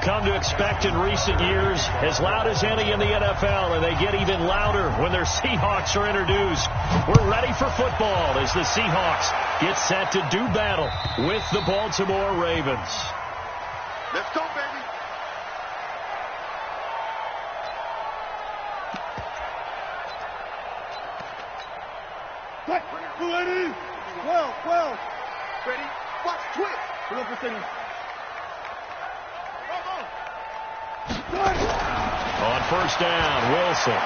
come to expect in recent years, as loud as any in the NFL, and they get even louder when their Seahawks are introduced. We're ready for football as the Seahawks get set to do battle with the Baltimore Ravens. Let's go, baby. Ready? 12. Ready? Watch, twist. Look for City. On first down, Wilson.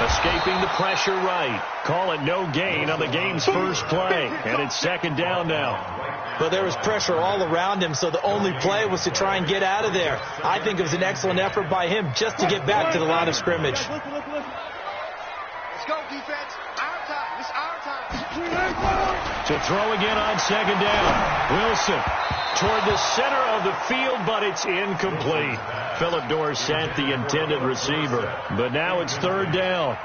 Escaping the pressure right. Call it no gain on the game's first play. And it's second down now. But there was pressure all around him, so the only play was to try and get out of there. I think it was an excellent effort by him just to get back to the line of scrimmage. Let's go, defense. Our time. It's our time. To throw again on second down. Wilson toward the center of the field, but it's incomplete. Phillip Dorsett, the intended receiver. But now it's third down.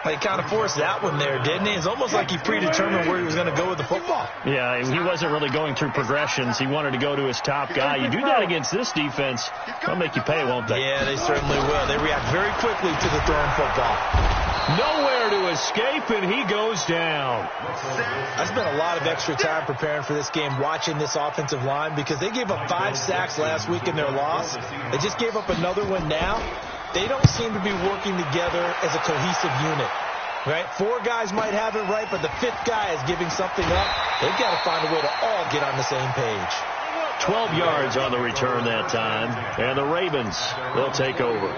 He kind of forced that one there, didn't he? It's almost like he predetermined where he was going to go with the football. Yeah, he wasn't really going through progressions. He wanted to go to his top guy. You do that against this defense, they'll make you pay, won't they? Yeah, they certainly will. They react very quickly to the thrown football. Nowhere to escape, and he goes down. I spent a lot of extra time preparing for this game, watching this offensive line, because they gave up 5 sacks last week in their loss. They just gave up another one now. They don't seem to be working together as a cohesive unit, right? 4 guys might have it right, but the 5th guy is giving something up. They've got to find a way to all get on the same page. 12 yards on the return that time, and the Ravens, they'll take over.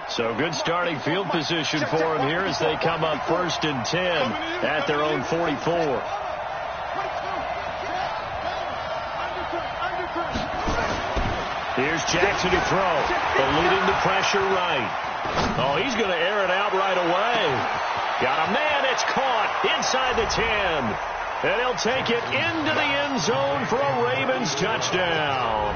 So good starting field position for them here as they come up 1st and 10 at their own 44. Here's Jackson to throw, eluding the pressure right. Oh, he's going to air it out right away. Got a man, it's caught inside the 10. And he'll take it into the end zone for a Ravens touchdown.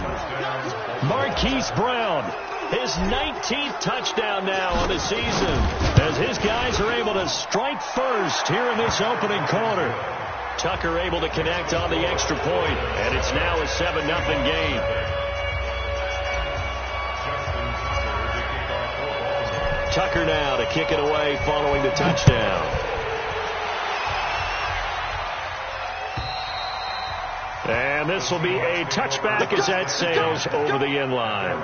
Marquise Brown, his 19th touchdown now on the season, as his guys are able to strike first here in this opening quarter. Tucker able to connect on the extra point, and it's now a 7-0 game. Tucker now to kick it away following the touchdown. And this will be a touchback as that sails over the end line.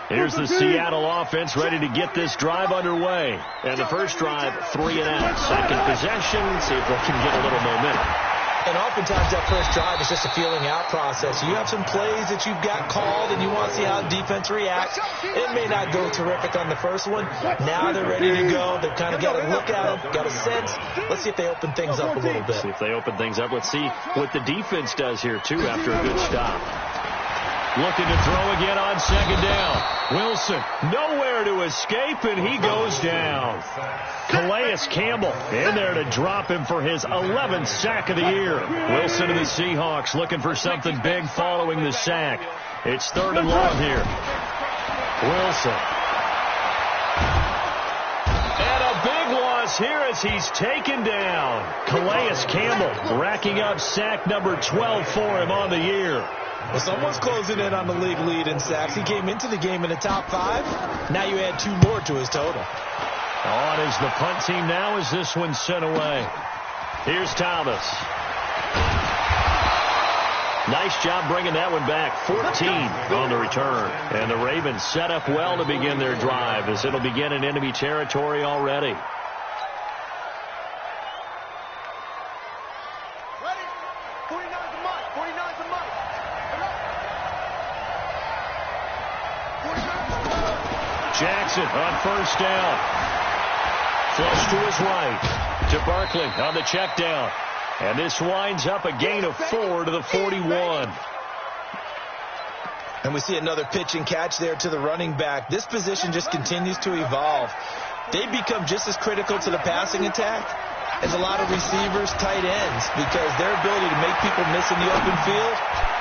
Here's the Seattle offense ready to get this drive underway. And the first drive, 3 and out. Second possession, see if they can get a little momentum. And oftentimes that first drive is just a feeling out process. You have some plays that you've got called and you want to see how defense reacts. It may not go terrific on the first one. Now they're ready to go. They've kind of got a look at them, got a sense. Let's see if they open things up a little bit. See if they open things up. Let's see what the defense does here, too, after a good stop. Looking to throw again on second down. Wilson, nowhere to escape, and he goes down. Calais Campbell in there to drop him for his 11th sack of the year. Wilson and the Seahawks looking for something big following the sack. It's 3rd and long here. Wilson. And a big loss here as he's taken down. Calais Campbell racking up sack number 12 for him on the year. Well, someone's closing in on the league lead in sacks. He came into the game in the top 5. Now you add 2 more to his total. On is the punt team now as this one's sent away. Here's Thomas. Nice job bringing that one back. 14 on the return. And the Ravens set up well to begin their drive as it'll begin in enemy territory already. Jackson on first down. Flush to his right. To Barkley on the check down. And this winds up a gain of 4 to the 41. And we see another pitch and catch there to the running back. This position just continues to evolve. They become just as critical to the passing attack as a lot of receivers, tight ends, because their ability to make people miss in the open field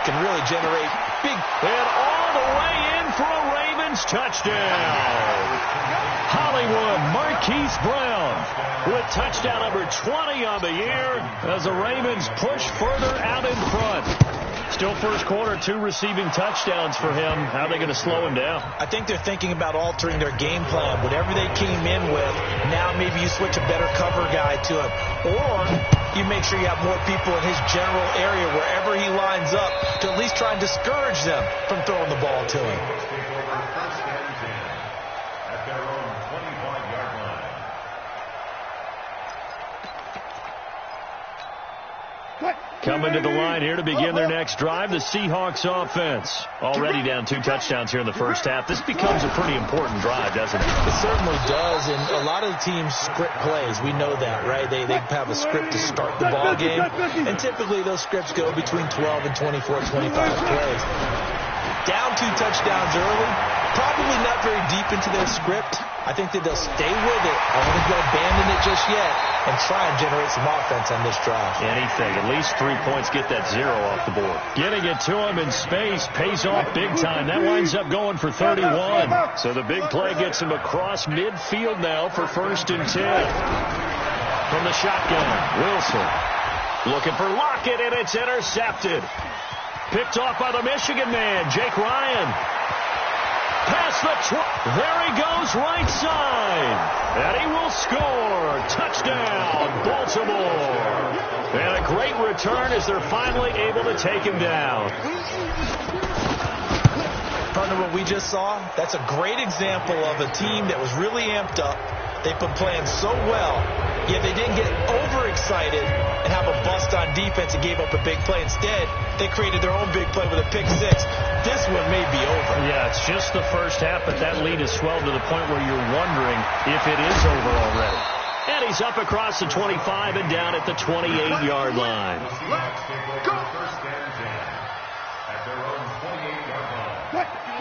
can really generate big. And on the way in for a Ravens touchdown. Hollywood Marquise Brown with touchdown number 20 on the year as the Ravens push further out in front. Still first quarter, 2 receiving touchdowns for him. How are they going to slow him down? I think they're thinking about altering their game plan. Whatever they came in with, now maybe you switch a better cover guy to him. Or you make sure you have more people in his general area wherever he lines up to at least try and discourage them from throwing the ball to him. Coming to the line here to begin their next drive, the Seahawks offense. Already down 2 touchdowns here in the first half. This becomes a pretty important drive, doesn't it? It certainly does, and a lot of the teams script plays. We know that, right? They have a script to start the ball game, and typically those scripts go between 12 and 24, 25 plays. Down 2 touchdowns early, probably not very deep into their script. I think that they'll stay with it. I don't think they'll abandon it just yet and try and generate some offense on this drive. Anything. At least 3 points, get that 0 off the board. Getting it to him in space pays off big time. That winds up going for 31. So the big play gets him across midfield now for 1st and 10. From the shotgun, Wilson looking for Lockett, and it's intercepted. Picked off by the Michigan man, Jake Ryan. Past the there he goes, right side. And he will score. Touchdown, Baltimore. And a great return as they're finally able to take him down. Partner, what we just saw, that's a great example of a team that was really amped up. They've been playing so well, yet they didn't get overexcited and have a bust on defense and gave up a big play. Instead, they created their own big play with a pick 6. This one may be over. Yeah, it's just the first half, but that lead has swelled to the point where you're wondering if it is over already. And he's up across the 25 and down at the 28-yard line.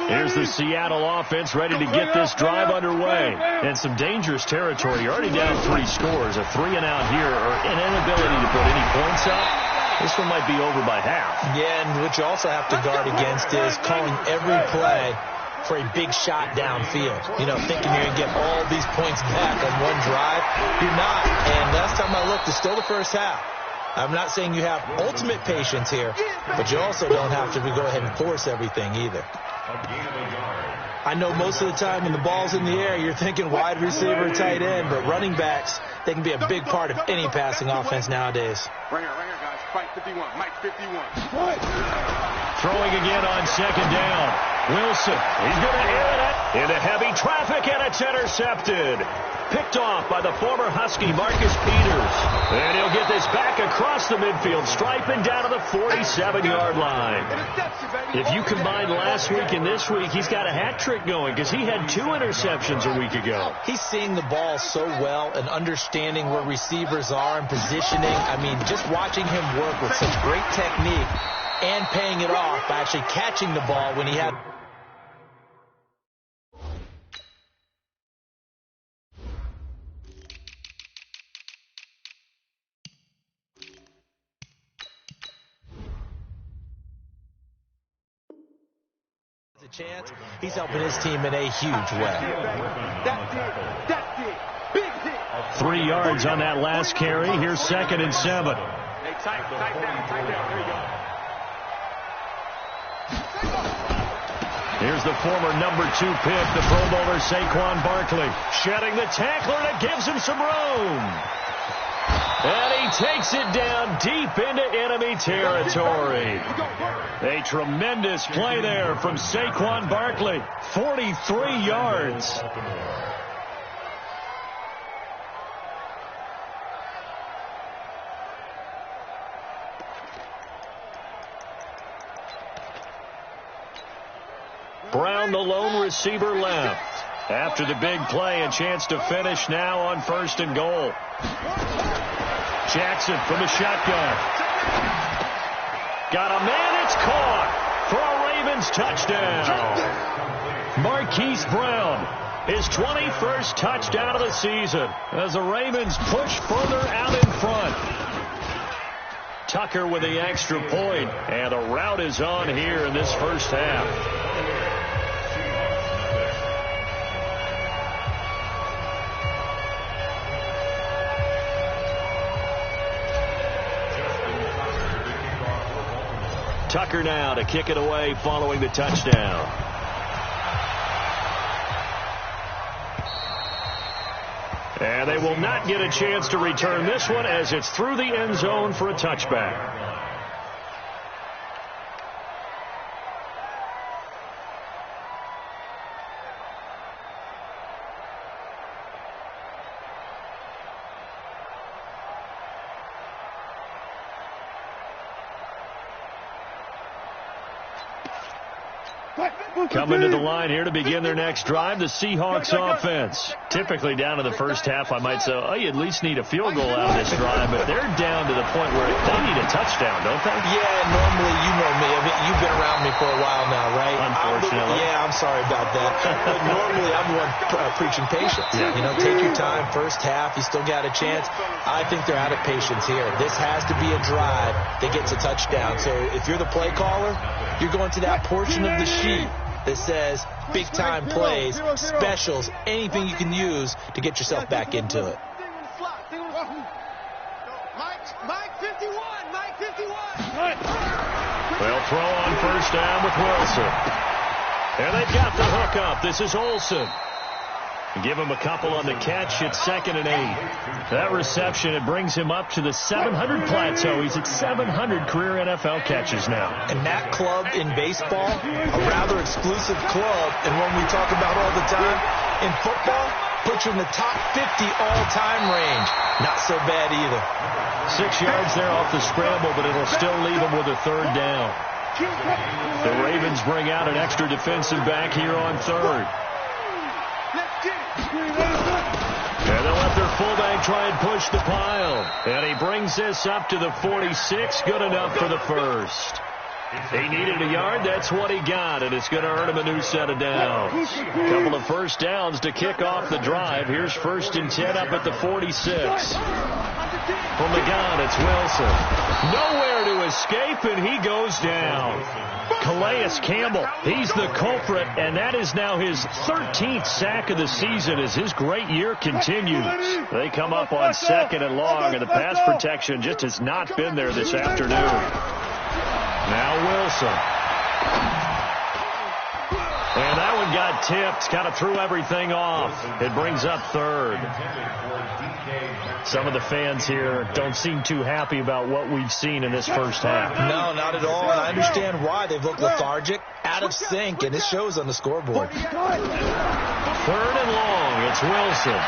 Here's the Seattle offense ready to get this drive underway. And some dangerous territory. You're already down 3 scores. A 3-and-out here, or an inability to put any points up. This one might be over by half. Yeah, and what you also have to guard against is calling every play for a big shot downfield. You know, thinking you're going to get all these points back on one drive. You're not. And last time I looked, it's still the first half. I'm not saying you have ultimate patience here, but you also don't have to go ahead and force everything either. I know most of the time when the ball's in the air, you're thinking wide receiver, tight end, but running backs, they can be a big part of any passing offense nowadays. Right here, guys. Mike 51. Mike 51. Throwing again on 2nd down. Wilson, he's going to air it into heavy traffic, and it's intercepted. Picked off by the former Husky, Marcus Peters. And he'll get this back across the midfield stripe and down to the 47-yard line. If you combine last week and this week, he's got a hat trick going because he had 2 interceptions a week ago. He's seeing the ball so well and understanding where receivers are and positioning. I mean, just watching him work with such great technique and paying it off by actually catching the ball when he had... chance, he's helping his team in a huge way. 3 yards on that last carry. Here's 2nd and 7. Hey, tight down. There you go. Here's the former number 2 pick, the Pro Bowler Saquon Barkley. Shedding the tackler that gives him some room. And he takes it down deep into enemy territory. A tremendous play there from Saquon Barkley. 43 yards. Brown, the lone receiver, left. After the big play, a chance to finish now on 1st and goal. Jackson from the shotgun. Got a man, it's caught for a Ravens touchdown. Marquise Brown, his 21st touchdown of the season as the Ravens push further out in front. Tucker with the extra point, and the rout is on here in this first half. Tucker now to kick it away following the touchdown. And they will not get a chance to return this one as it's through the end zone for a touchback. Coming to the line here to begin their next drive, the Seahawks offense. Typically down to the first half, I might say, oh, you at least need a field goal out of this drive, but they're down to the point where they need a touchdown, don't they? Yeah, normally, you know me. I mean, you've been around me for a while now, right? Unfortunately. I'm sorry about that. But normally, I'm the one preaching patience. Yeah. You know, take your time, first half, you still got a chance. I think they're out of patience here. This has to be a drive that gets a touchdown. So if you're the play caller, you're going to that portion of the sheet that says big-time plays, specials, anything you can use to get yourself back into it. Mike 51. They'll throw on first down with Wilson. And they've got the hook up. This is Olsen. Give him a couple on the catch. It's 2nd and 8. That reception, it brings him up to the 700 plateau. He's at 700 career NFL catches now. And that club in baseball, a rather exclusive club, and one we talk about all the time, in football, puts you in the top 50 all-time range. Not so bad either. 6 yards there off the scramble, but it'll still leave him with a 3rd down. The Ravens bring out an extra defensive back here on 3rd. And they'll let their fullback try and push the pile. And he brings this up to the 46. Good enough for the first. He needed a yard. That's what he got. And it's going to earn him a new set of downs. A couple of first downs to kick off the drive. Here's 1st and 10 up at the 46. From the gun, it's Wilson. Nowhere to escape, and he goes down. Calais Campbell, he's the culprit, and that is now his 13th sack of the season as his great year continues. They come up on 2nd and long, and the pass protection just has not been there this afternoon. Now Wilson. And that one got tipped, kind of threw everything off. It brings up 3rd. Some of the fans here don't seem too happy about what we've seen in this first half. No, not at all, and I understand why. They've looked lethargic, out of sync, and it shows on the scoreboard. 3rd and long, it's Wilson.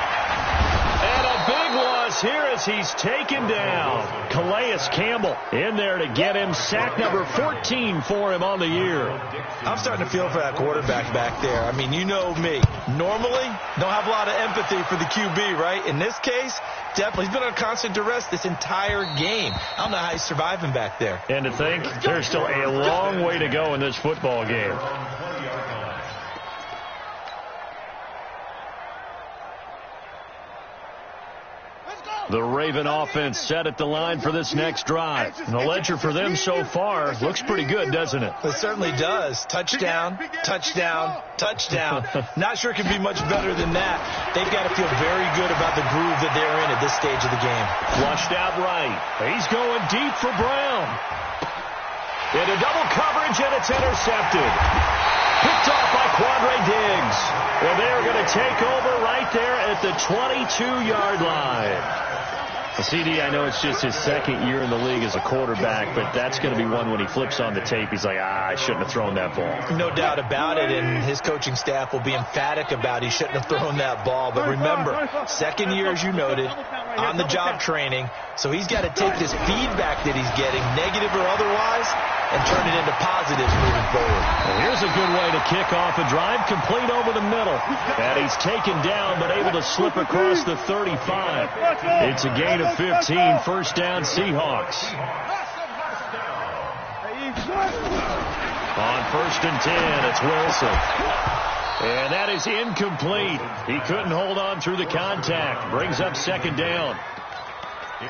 And a big loss here as he's taken down. Calais Campbell in there to get him. Sack number 14 for him on the year. I'm starting to feel for that quarterback back there. I mean, you know me. Normally, don't have a lot of empathy for the QB, right? In this case, definitely. He's been on constant duress this entire game. I don't know how he's surviving back there. And to think, there's still a long way to go in this football game. The Raven offense set at the line for this next drive. And the ledger for them so far looks pretty good, doesn't it? It certainly does. Touchdown, touchdown, touchdown. Not sure it can be much better than that. They've got to feel very good about the groove that they're in at this stage of the game. Flushed out right. He's going deep for Brown. Into double coverage, and it's intercepted. Picked off by Quandre Diggs. And they're going to take over right there at the 22-yard line. CD, I know it's just his 2nd year in the league as a quarterback, but that's going to be one when he flips on the tape. He's like, I shouldn't have thrown that ball. No doubt about it, and his coaching staff will be emphatic about he shouldn't have thrown that ball. But remember, 2nd year, as you noted, on-the-job training, so he's got to take this feedback that he's getting, negative or otherwise, and turn it into positives moving forward. Well, here's a good way to kick off a drive, complete over the middle. And he's taken down, but able to slip across the 35. It's a gain of 15, 1st down Seahawks. On 1st and 10, it's Wilson. And that is incomplete. He couldn't hold on through the contact. Brings up 2nd down.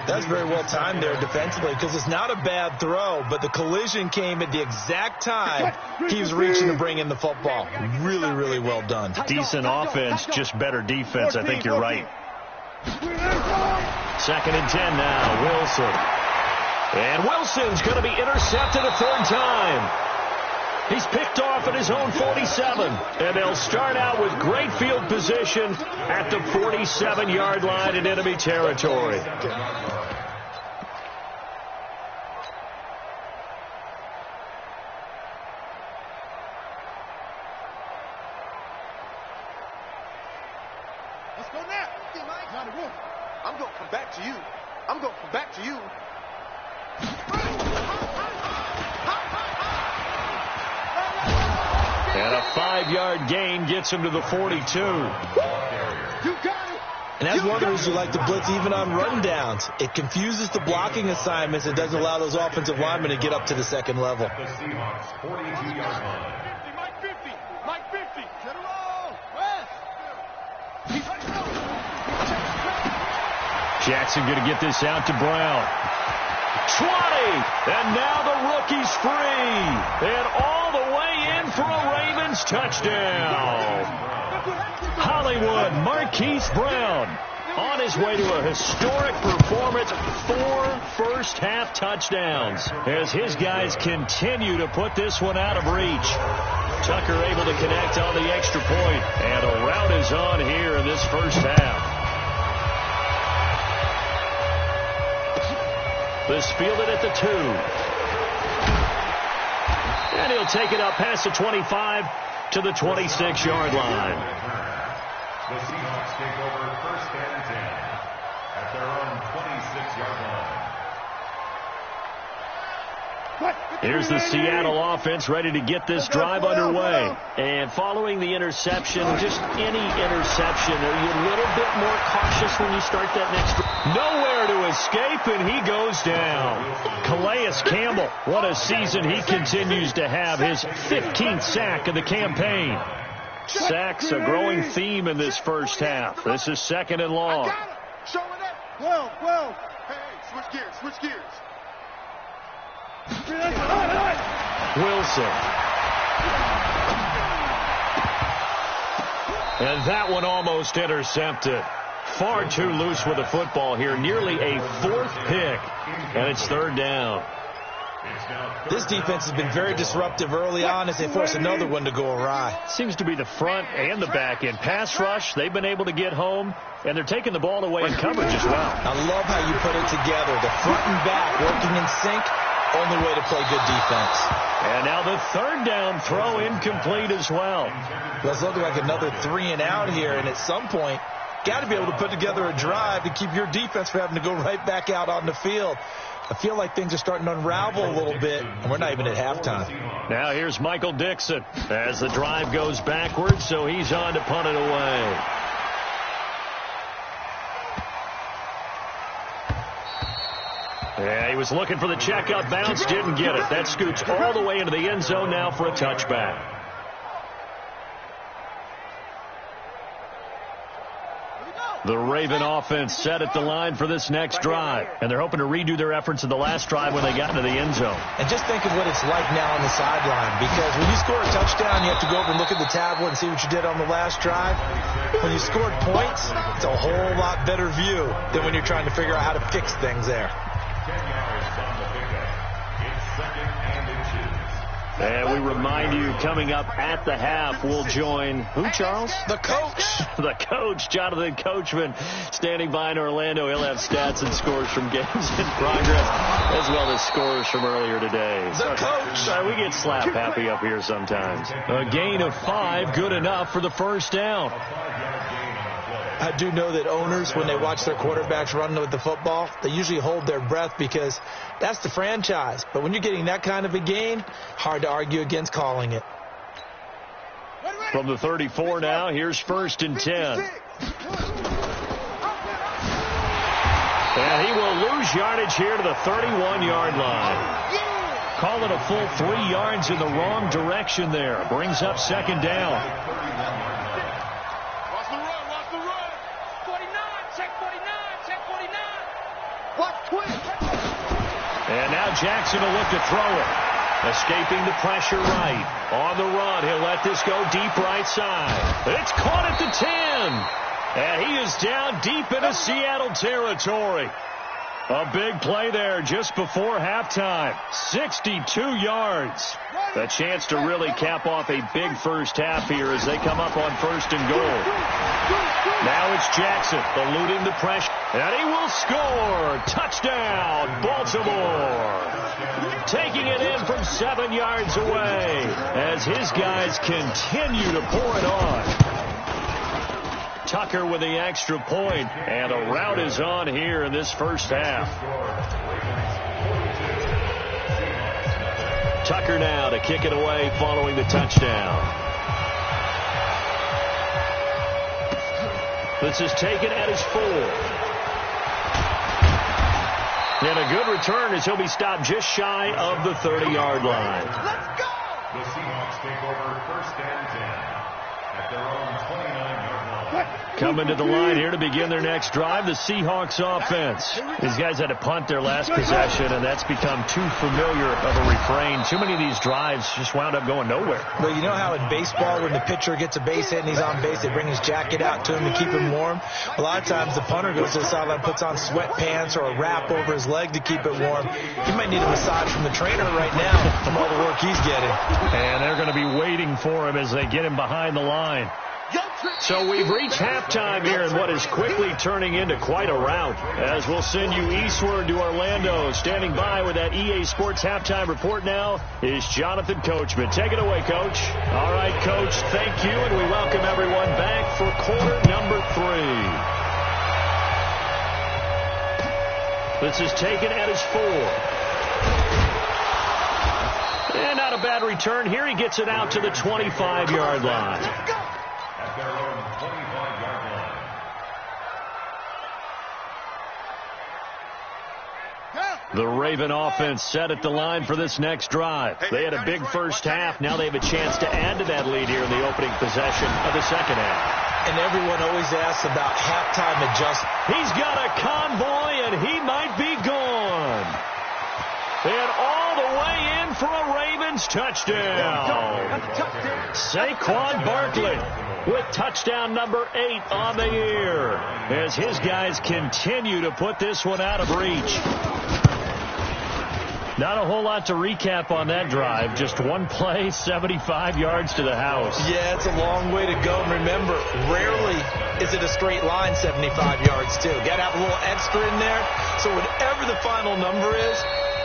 That's very well timed there defensively because it's not a bad throw, but the collision came at the exact time he was reaching to bring in the football. Really, really well done. Decent offense, just better defense. I think you're right. 2nd and 10 now. Wilson. And Wilson's going to be intercepted a third time. He's picked off at his own 47. And they'll start out with great field position at the 47-yard line in enemy territory. Let's go now. I'm going to come back to you. I'm going to come back to you. And a 5-yard gain gets him to the 42. You got it. And that's one of the reasons you like to blitz even on run downs. It confuses the blocking assignments. It doesn't allow those offensive linemen to get up to the second level. The Seahawks 42-yard line. Mike 50. Mike 50. Get him all. West. Jackson going to get this out to Brown. 20. And now the rookie's free. And all the way in for a Ravens touchdown. Hollywood Marquise Brown on his way to a historic performance. 4 first-half touchdowns as his guys continue to put this one out of reach. Tucker able to connect on the extra point. And a rout is on here in this first half. This fielded at the 2. And he'll take it up past the 25 to the 26-yard line. The Seahawks take over 1st and 10 at their own 26-yard line. Here's the Seattle offense ready to get this drive underway. And following the interception, just any interception, are you a little bit more cautious when you start that next drive? Nowhere to escape, and he goes down. Calais Campbell, what a season he continues to have. His 15th sack of the campaign. Sacks a growing theme in this first half. This is 2nd and long. Show it up. 12. Hey, switch gears. Wilson. And that one almost intercepted. Far too loose with the football here. Nearly a 4th pick. And it's 3rd down. This defense has been very disruptive early on as they force another one to go awry. Seems to be the front and the back end. Pass rush, they've been able to get home, and they're taking the ball away in coverage as well. I love how you put it together. The front and back working in sync. Only way to play good defense. And now the 3rd down throw incomplete as well. It's looking like another 3 and out here, and at some point, got to be able to put together a drive to keep your defense from having to go right back out on the field. I feel like things are starting to unravel a little bit, and we're not even at halftime. Now here's Michael Dixon as the drive goes backwards, so he's on to punt it away. Yeah, he was looking for the checkup bounce, didn't get it. That scoots all the way into the end zone now for a touchback. The Raven offense set at the line for this next drive, and they're hoping to redo their efforts in the last drive when they got into the end zone. And just think of what it's like now on the sideline, because when you score a touchdown, you have to go over and look at the tablet and see what you did on the last drive. When you scored points, it's a whole lot better view than when you're trying to figure out how to fix things there. 10 yards on the pickup. It's 2nd and inches. And we remind you, coming up at the half, we'll join who, Charles? The coach. The coach, Jonathan Coachman, standing by in Orlando. He'll have stats and scores from games in progress, as well as scores from earlier today. The coach. We get slap happy up here sometimes. A gain of 5, good enough for the first down. I do know that owners, when they watch their quarterbacks run with the football, they usually hold their breath because that's the franchise. But when you're getting that kind of a gain, hard to argue against calling it. From the 34 now, here's 1st and 10. And he will lose yardage here to the 31-yard line. Call it a full 3 yards in the wrong direction there. Brings up 2nd down. And now Jackson will look to throw it. Escaping the pressure right. On the run, he'll let this go deep right side. It's caught at the 10. And he is down deep into Seattle territory. A big play there just before halftime. 62 yards. A chance to really cap off a big first half here as they come up on 1st and goal. Now it's Jackson eluding the pressure. And he will score. Touchdown, Baltimore. Taking it in from 7 yards away as his guys continue to pour it on. Tucker with the extra point, and a rout is on here in this first half. Tucker now to kick it away following the touchdown. This is taken at his 4. And a good return as he'll be stopped just shy of the 30-yard line. Let's go! The Seahawks take over 1st and 10 at their own 29-yard line. Coming to the line here to begin their next drive, the Seahawks offense. These guys had to punt their last possession, and that's become too familiar of a refrain. Too many of these drives just wound up going nowhere. Well, you know how in baseball when the pitcher gets a base hit and he's on base, they bring his jacket out to him to keep him warm? A lot of times the punter goes to the sideline, puts on sweatpants or a wrap over his leg to keep it warm. He might need a massage from the trainer right now from all the work he's getting. And they're going to be waiting for him as they get him behind the line. So we've reached halftime here in what is quickly turning into quite a rout, as we'll send you eastward to Orlando. Standing by with that EA Sports halftime report now is Jonathan Coachman. Take it away, Coach. All right, Coach, thank you, and we welcome everyone back for quarter number 3. This is taken at his 4. And not a bad return here. He gets it out to the 25-yard line. At their own 25-yard line. The Raven offense set at the line for this next drive. They had a big first half. Now they have a chance to add to that lead here in the opening possession of the second half. And everyone always asks about halftime adjustment. He's got a convoy, and he might be gone. And all the way in for a Ravens touchdown. Saquon Barkley with touchdown number 8 on the year as his guys continue to put this one out of reach. Not a whole lot to recap on that drive. Just one play, 75 yards to the house. Yeah, it's a long way to go. And remember, rarely is it a straight line 75 yards, too. Got to have a little extra in there. So whatever the final number is,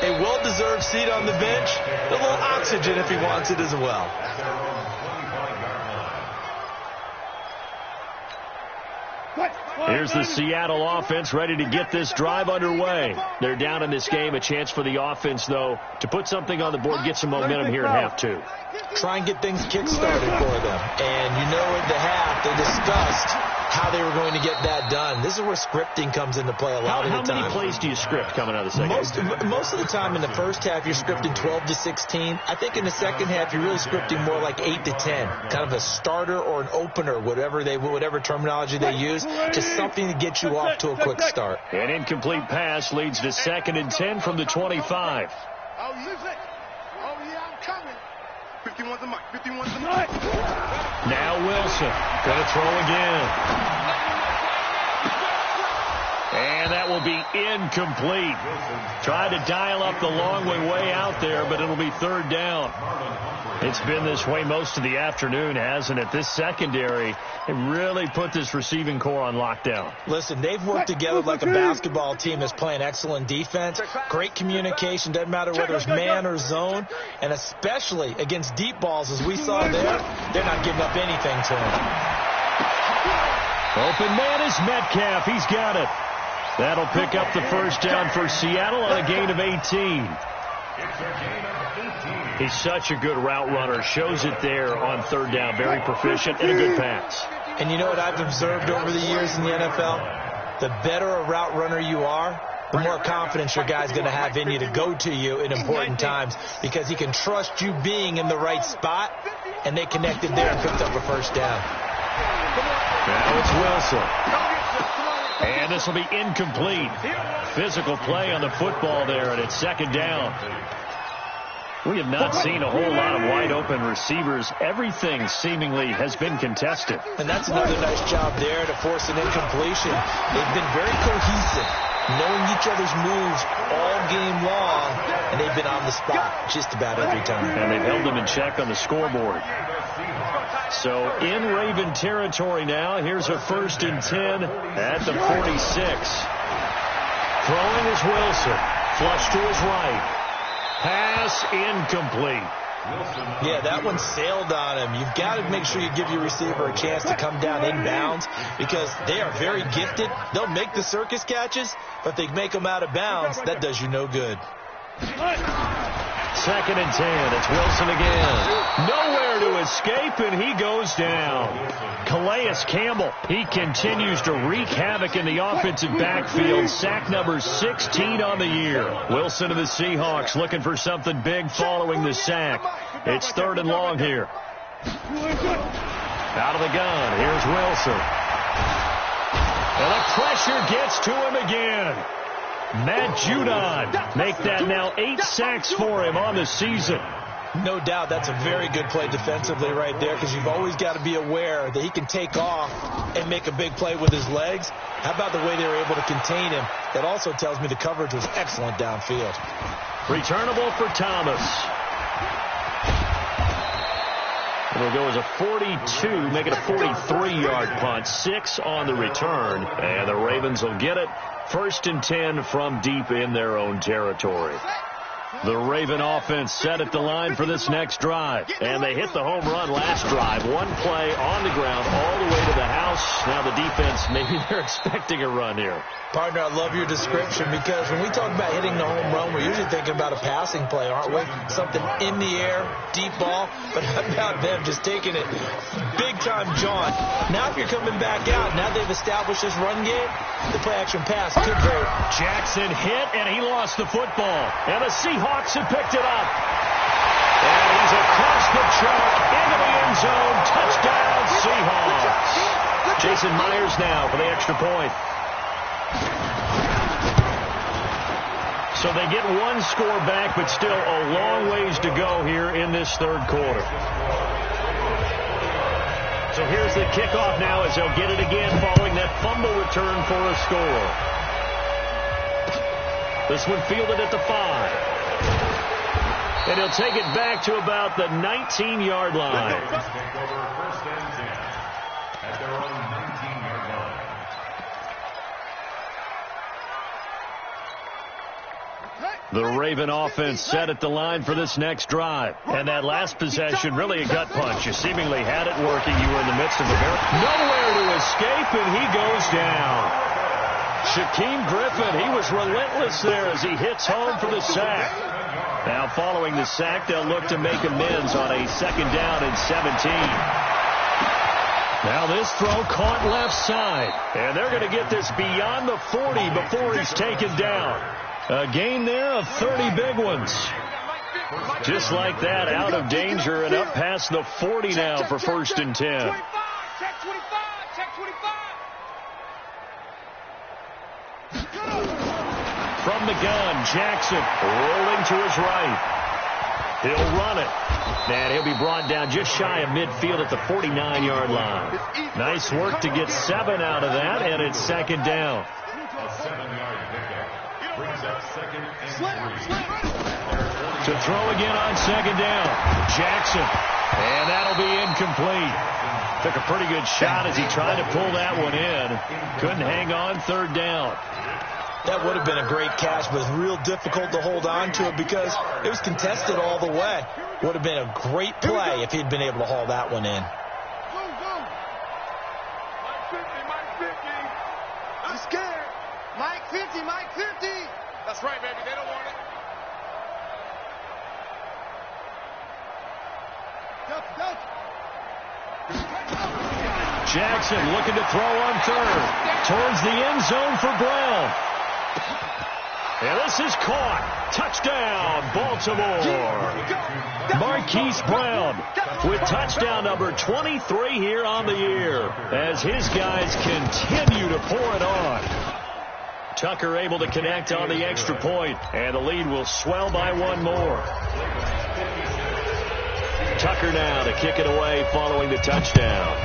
a well-deserved seat on the bench, a little oxygen if he wants it as well. Here's the Seattle offense ready to get this drive underway. They're down in this game. A chance for the offense, though, to put something on the board, get some momentum here in half 2. Try and get things kick-started for them. And you know at the half, they discussed how they were going to get that done. This is where scripting comes into play a lot of the time. How many plays do you script coming out of the second half? Most of the time in the first half, you're scripting 12 to 16. I think in the second half, you're really scripting more like 8 to 10. Kind of a starter or an opener, whatever terminology they use, just something to get you off to a quick start. An incomplete pass leads to 2nd and 10 from the 25. Oh, use it. Oh, yeah, I'm coming. 51's the mic. 51's the mic. Now Wilson going to throw again. And that will be incomplete. Tried to dial up the long way out there, but it'll be 3rd down. It's been this way most of the afternoon, hasn't it? This secondary really put this receiving core on lockdown. Listen, they've worked together like a basketball team that's playing excellent defense. Great communication, doesn't matter whether it's man or zone. And especially against deep balls, as we saw there, they're not giving up anything to him. Open man is Metcalf. He's got it. That'll pick up the first down for Seattle on a gain of 18. It's a gain of 18. He's such a good route runner. Shows it there on 3rd down. Very proficient and a good pass. And you know what I've observed over the years in the NFL? The better a route runner you are, the more confidence your guy's going to have in you to go to you in important times because he can trust you being in the right spot, and they connected there and picked up a first down. Now it's Wilson. And this will be incomplete. Physical play on the football there, and it's 2nd down. We have not seen a whole lot of wide-open receivers. Everything seemingly has been contested. And that's another nice job there to force an incompletion. They've been very cohesive. knowing each other's moves all game long, and they've been on the spot just about every time. And they've held them in check on the scoreboard. So in Raven territory now. Here's a 1st and 10 at the 46. Throwing is Wilson. Flush to his right. Pass incomplete. Yeah, that one sailed on him. You've got to make sure you give your receiver a chance to come down inbounds because they are very gifted. They'll make the circus catches, but if they make them out of bounds, that does you no good. 2nd and 10. It's Wilson again. Nowhere to escape, and he goes down. Calais Campbell, he continues to wreak havoc in the offensive backfield. Sack number 16 on the year. Wilson of the Seahawks looking for something big following the sack. It's 3rd and long here. Out of the gun, here's Wilson. And the pressure gets to him again. Matt Judon make that now 8 sacks for him on the season. No doubt that's a very good play defensively right there because you've always got to be aware that he can take off and make a big play with his legs. How about the way they were able to contain him? That also tells me the coverage was excellent downfield. Returnable for Thomas. It'll go as a 42, make it a 43-yard punt. 6 on the return, and the Ravens will get it. 1st and 10 from deep in their own territory. The Raven offense set at the line for this next drive. And they hit the home run last drive. One play on the ground all the way to the house. Now the defense, maybe they're expecting a run here. Partner, I love your description because when we talk about hitting the home run, we're usually thinking about a passing play, aren't we? Something in the air, deep ball. But how about them just taking it big-time jaunt? Now if you're coming back out, now they've established this run game, the play-action pass could go. Jackson hit, and he lost the football. And the Seahawks have picked it up. And he's across the track into the end zone. Touchdown, Seahawks. Jason Myers now for the extra point. So they get one score back, but still a long ways to go here in this 3rd quarter. So here's the kickoff now as they'll get it again following that fumble return for a score. This one fielded at the 5. And he'll take it back to about the 19-yard line. At their own 19-yard line. The Raven offense set at the line for this next drive. And that last possession, really a gut punch. You seemingly had it working. You were in the midst of a nowhere to escape, and he goes down. Shaquem Griffin, he was relentless there as he hits home for the sack. Now following the sack, they'll look to make amends on a 2nd down and 17. Now this throw caught left side. And they're going to get this beyond the 40 before he's taken down. A gain there of 30 big ones. Just like that, out of danger and up past the 40 now for 1st and 10. From the gun, Jackson rolling to his right. He'll run it. And he'll be brought down just shy of midfield at the 49-yard line. Nice work to get 7 out of that, and it's 2nd down. A 7-yard pickup brings up 2nd and 3. To throw again on 2nd down. Jackson. And that'll be incomplete. Took a pretty good shot as he tried to pull that one in. Couldn't hang on 3rd down. That would have been a great catch, but it's real difficult to hold on to it because it was contested all the way. Would have been a great play if he'd been able to haul that one in. I'm scared. Mike 50, Mike 50. That's right, baby. They don't want it. Jackson looking to throw on 3rd. Towards the end zone for Brown. And this is caught. Touchdown, Baltimore. Marquise Brown with touchdown number 23 here on the year as his guys continue to pour it on. Tucker able to connect on the extra point, and the lead will swell by 1 more. Tucker now to kick it away following the touchdown.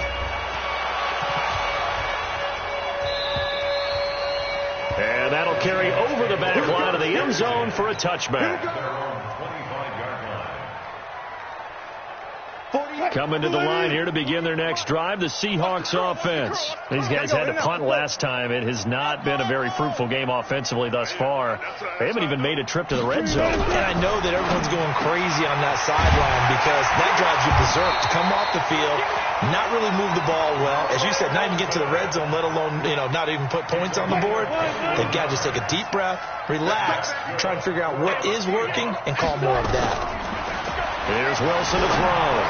And that'll carry over the back line of the end zone for a touchback. Coming to the line here to begin their next drive, the Seahawks offense. These guys had to punt last time. It has not been a very fruitful game offensively thus far. They haven't even made a trip to the red zone. And I know that everyone's going crazy on that sideline because that drives you berserk to come off the field, not really move the ball well. As you said, not even get to the red zone, let alone, not even put points on the board. They've got to just take a deep breath, relax, try to figure out what is working, and call more of that. Here's Wilson to throw.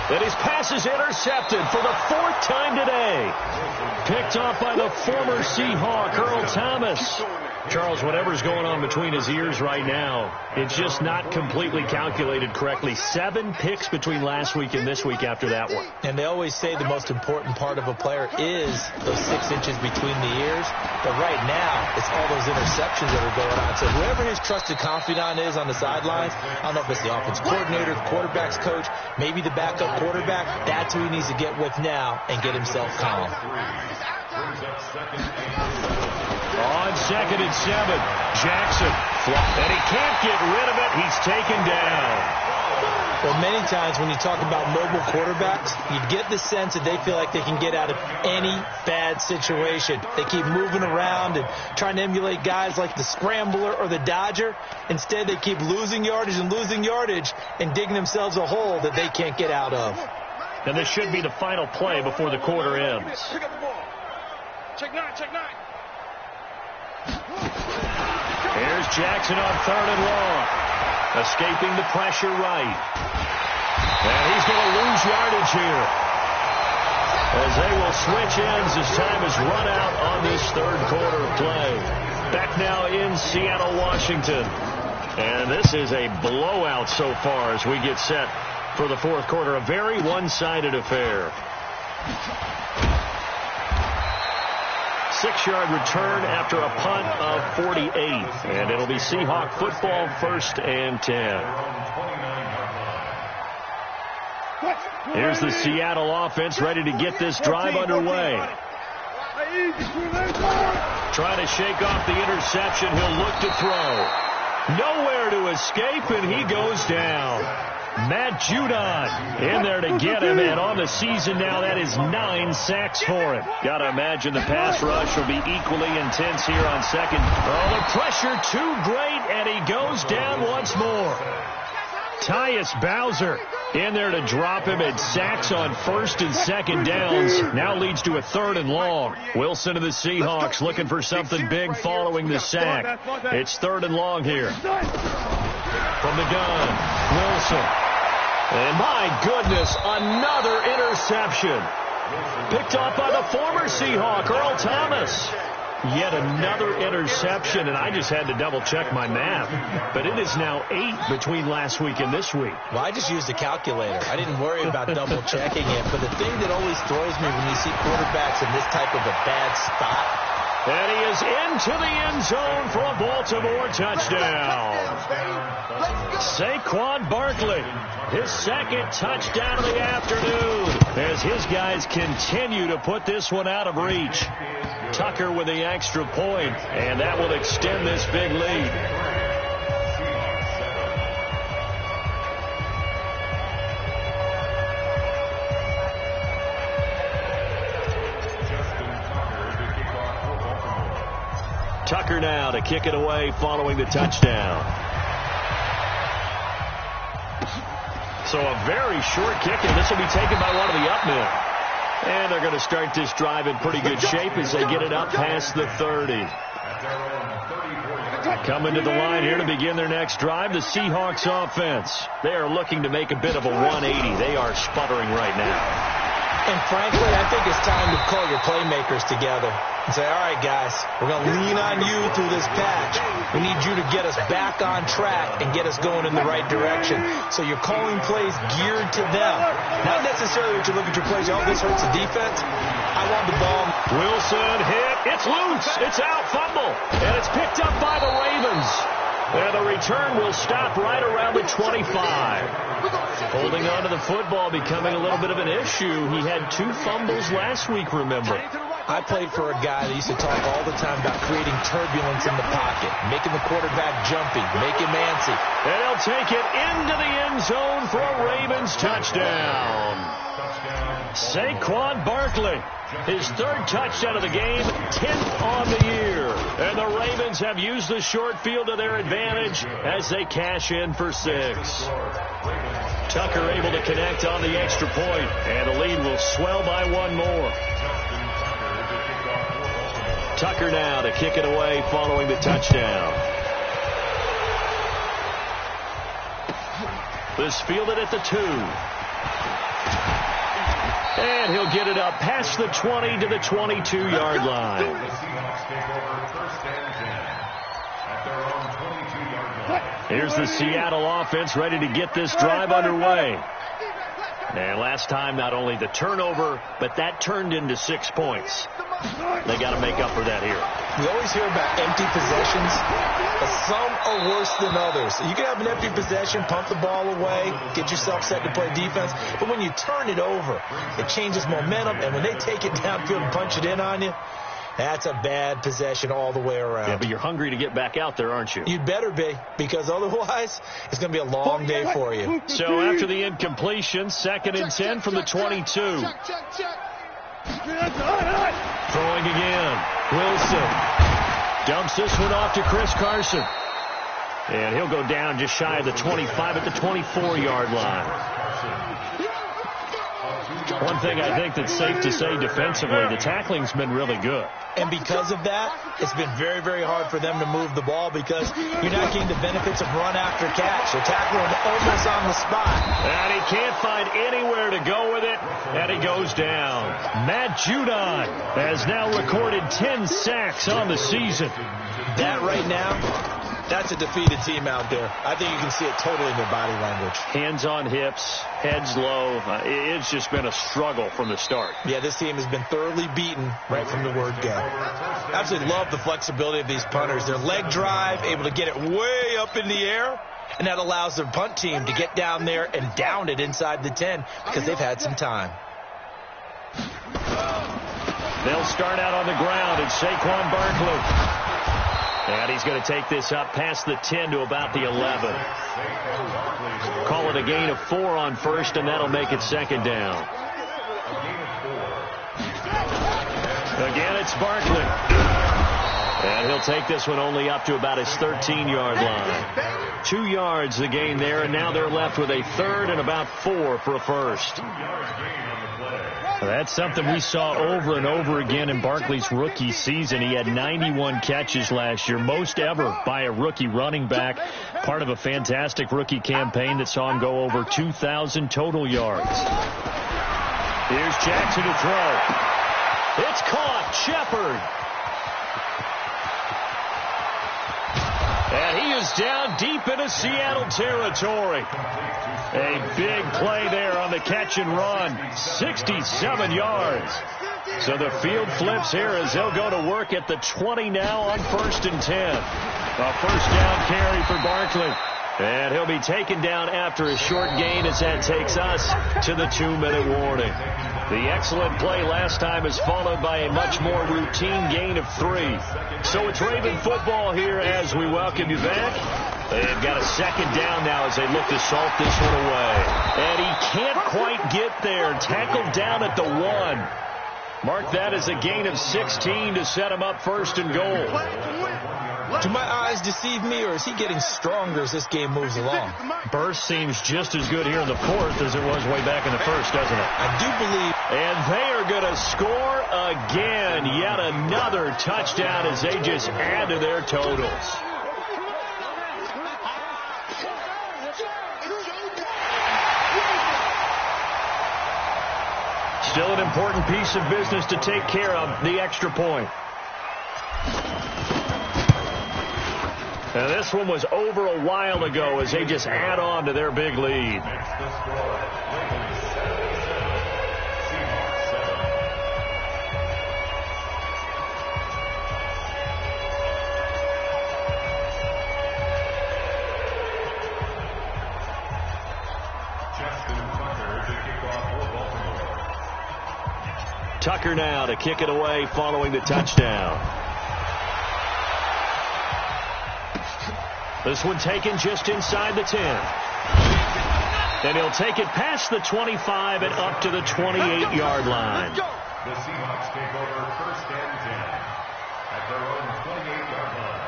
And his pass is intercepted for the 4th time today. Picked off by the former Seahawk, Earl Thomas. Charles, whatever's going on between his ears right now, it's just not completely calculated correctly. 7 picks between last week and this week after that one. And they always say the most important part of a player is those 6 inches between the ears. But right now, it's all those interceptions that are going on. So whoever his trusted confidant is on the sidelines, I don't know if it's the offensive coordinator, the quarterback's coach, maybe the backup quarterback, that's who he needs to get with now and get himself calm. On 2nd and 7, Jackson. And he can't get rid of it. He's taken down. Well, many times when you talk about mobile quarterbacks, you get the sense that they feel like they can get out of any bad situation. They keep moving around and trying to emulate guys like the scrambler or the dodger. Instead, they keep losing yardage and digging themselves a hole that they can't get out of. And this should be the final play before the quarter ends. Pick up the ball. Check 9, check 9. Here's Jackson on 3rd and long. Escaping the pressure right. And he's going to lose yardage here, as they will switch ends as time has run out on this 3rd quarter of play. Back now in Seattle, Washington. And this is a blowout so far as we get set for the 4th quarter. A very one-sided affair. 6-yard return after a punt of 48. And it'll be Seahawk football, 1st and 10. Here's the Seattle offense ready to get this drive underway. Trying to shake off the interception. He'll look to throw. Nowhere to escape, and he goes down. Matt Judon in there to get him, and on the season now, that is 9 sacks for him. Got to imagine the pass rush will be equally intense here on 2nd. Oh, the pressure too great, and he goes down once more. Tyus Bowser in there to drop him, and sacks on 1st and 2nd downs. Now leads to a 3rd and long. Wilson and the Seahawks looking for something big following the sack. It's 3rd and long here. From the gun, Wilson. And my goodness, another interception. Picked off by the former Seahawk, Earl Thomas. Yet another interception, and I just had to double-check my math. But it is now 8 between last week and this week. Well, I just used a calculator. I didn't worry about double-checking it. But the thing that always throws me when you see quarterbacks in this type of a bad spot, and he is into the end zone for a Baltimore touchdown. Saquon Barkley, his 2nd touchdown of the afternoon, as his guys continue to put this one out of reach. Tucker with the extra point, and that will extend this big lead. Tucker now to kick it away following the touchdown. So a very short kick, and this will be taken by one of the up men. And they're going to start this drive in pretty good shape as they get it up past the 30. Coming to the line here to begin their next drive, the Seahawks offense. They are looking to make a bit of a 180. They are sputtering right now. And frankly, I think it's time to call your playmakers together and say, all right, guys, we're going to lean on you through this patch. We need you to get us back on track and get us going in the right direction. So you're calling plays geared to them. Not necessarily that you look at your plays, oh, this hurts the defense. I want the ball. Wilson hit. It's loose. It's out. Fumble. And it's picked up by the Ravens. And the return will stop right around the 25. Holding on to the football becoming a little bit of an issue. He had 2 fumbles last week, remember. I played for a guy that used to talk all the time about creating turbulence in the pocket, making the quarterback jumpy, making him antsy. And he'll take it into the end zone for a Ravens touchdown. Saquon Barkley, his third touchdown of the game, 10th on the year. And the Ravens have used the short field to their advantage as they cash in for 6. Tucker able to connect on the extra point, and the lead will swell by one more. Tucker now to kick it away following the touchdown. This fielded at the 2. And he'll get it up past the 20 to the 22-yard line. The Seahawks take over first and 10 at their own 22-yard line. Here's the Seattle offense ready to get this drive underway. And last time, not only the turnover, but that turned into 6 points. They got to make up for that here. We always hear about empty possessions, but some are worse than others. You can have an empty possession, pump the ball away, get yourself set to play defense, but when you turn it over, it changes momentum, and when they take it downfield and punch it in on you, that's a bad possession all the way around. Yeah, but you're hungry to get back out there, aren't you? You'd better be, because otherwise it's going to be a long day for you. So after the incompletion, 2nd and 10 from the 22. Throwing again. Wilson dumps this one off to Chris Carson. And he'll go down just shy of the 25 at the 24-yard line. One thing I think that's safe to say defensively, the tackling's been really good. And because of that, it's been very, very hard for them to move the ball because you're not getting the benefits of run after catch. They're tackling almost on the spot. And he can't find anywhere to go with it, and he goes down. Matt Judon has now recorded 10 sacks on the season. That right now, that's a defeated team out there. I think you can see it totally in their body language. Hands on hips, heads low. It's just been a struggle from the start. Yeah, this team has been thoroughly beaten right from the word go. I absolutely love the flexibility of these punters. Their leg drive, able to get it way up in the air, and that allows their punt team to get down there and down it inside the 10 because they've had some time. They'll start out on the ground, and Saquon Barkley. And he's going to take this up past the 10 to about the 11. Call it a gain of 4 on first, and that'll make it 2nd down. Again, it's Barkley. And he'll take this one only up to about his 13-yard line. 2 yards the gain there, and now they're left with a 3rd and about 4 for a first. That's something we saw over and over again in Barkley's rookie season. He had 91 catches last year, most ever by a rookie running back, part of a fantastic rookie campaign that saw him go over 2,000 total yards. Here's Jackson to throw. It's caught. Shepard. And he is down deep into Seattle territory. A big play there on the catch and run. 67 yards. So the field flips here as they'll go to work at the 20 now on 1st and 10. A first down carry for Barkley. And he'll be taken down after a short gain as that takes us to the 2-minute warning. The excellent play last time is followed by a much more routine gain of 3. So it's Raven football here as we welcome you back. They've got a 2nd down now as they look to salt this one away. And he can't quite get there. Tackled down at the 1. Mark that as a gain of 16 to set him up 1st and goal. Do my eyes deceive me, or is he getting stronger as this game moves along? Burst seems just as good here in the 4th as it was way back in the 1st, doesn't it? I do believe. And they are going to score again. Yet another touchdown as they just add to their totals. Still an important piece of business to take care of, the extra point. Now this one was over a while ago as they just add on to their big lead. Tucker now to kick it away following the touchdown. This one taken just inside the 10. And he'll take it past the 25 and up to the 28-yard line. The Seahawks take over first and 10 at their own 28-yard line.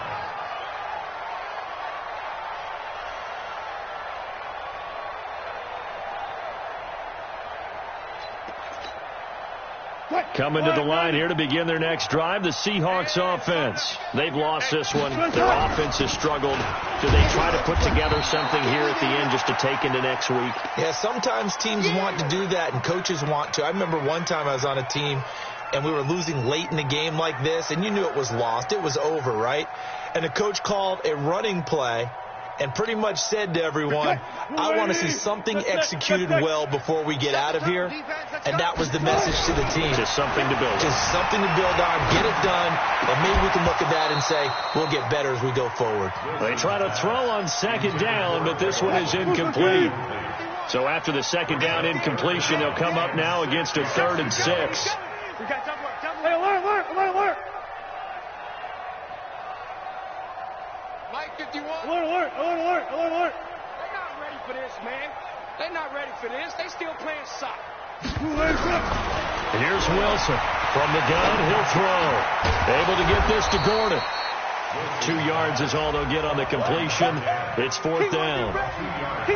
Coming to the line here to begin their next drive, the Seahawks offense. They've lost this one. Their offense has struggled. Do they try to put together something here at the end just to take into next week? Yeah, sometimes teams want to do that and coaches want to. I remember one time I was on a team and we were losing late in the game like this, and you knew it was lost. It was over, right? And the coach called a running play and pretty much said to everyone, I want to see something executed well before we get out of here. And that was the message to the team. Just something to build. Just something to build on, get it done, and maybe we can look at that and say, we'll get better as we go forward. They try to throw on second down, but this one is incomplete. So after the second down incompletion, they'll come up now against a 3rd and 6. We got double alert. Mike 51. Alert. They're not ready for this, man. They're not ready for this. They still playing soccer. Here's Wilson. From the gun, he'll throw. Able to get this to Gordon. 2 yards is all they'll get on the completion. It's 4th down.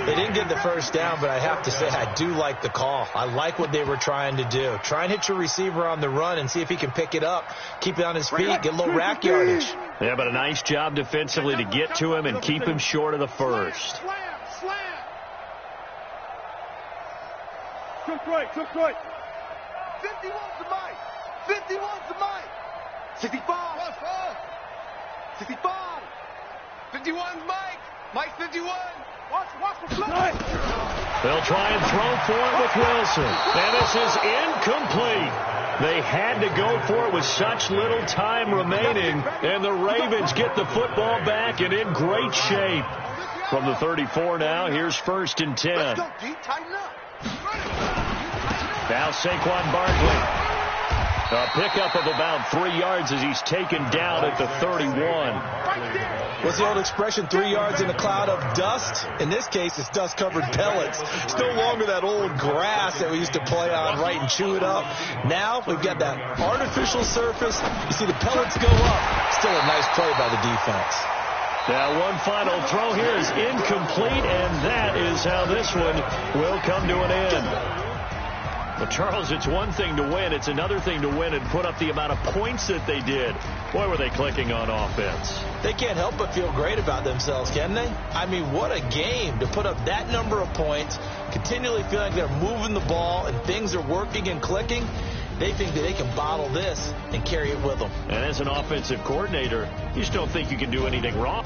They didn't get the first down, but I have to say I do like the call. I like what they were trying to do. Try and hit your receiver on the run and see if he can pick it up, keep it on his feet, get a little rack yardage. Yeah, but a nice job defensively to get to him and keep him short of the first. Slam. Took right. 51's the Mike. 65. 51's Mike. Mike 51. Watch the play. They'll try and throw for it with Wilson. And this is incomplete. They had to go for it with such little time remaining. And the Ravens get the football back and in great shape. From the 34 now, here's 1st and 10. Let's go, D. Tighten up. Now Saquon Barkley. A pickup of about 3 yards as he's taken down at the 31. What's the old expression, 3 yards in a cloud of dust? In this case, it's dust-covered pellets. It's no longer that old grass that we used to play on, right, and chew it up. Now we've got that artificial surface. You see the pellets go up. Still a nice play by the defense. Now one final throw here is incomplete, and that is how this one will come to an end. But, Charles, it's one thing to win. It's another thing to win and put up the amount of points that they did. Boy, were they clicking on offense. They can't help but feel great about themselves, can they? I mean, what a game to put up that number of points, continually feel like they're moving the ball and things are working and clicking. They think that they can bottle this and carry it with them. And as an offensive coordinator, you just don't think you can do anything wrong.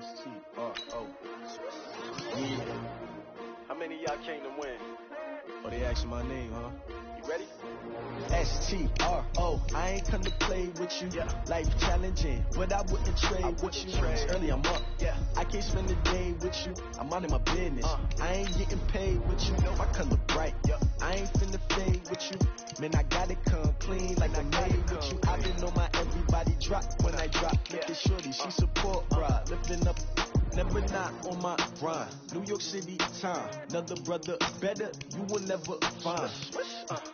S-T-R-O. Yeah. How many of y'all came to win? Oh, they asking my name, huh? You ready? S-T-R-O. I ain't come to play with you. Life challenging, but I wouldn't trade with you. Early I'm up. I can't spend the day with you. I'm minding my business. I ain't getting paid with you. My color bright. I ain't finna fade with you. Man, I got it come clean like I made with you. I been on my everybody drop when I drop. Look at shorty, she support ride. Lifting up, never not on my grind. New York City time. Another brother better, you will never find.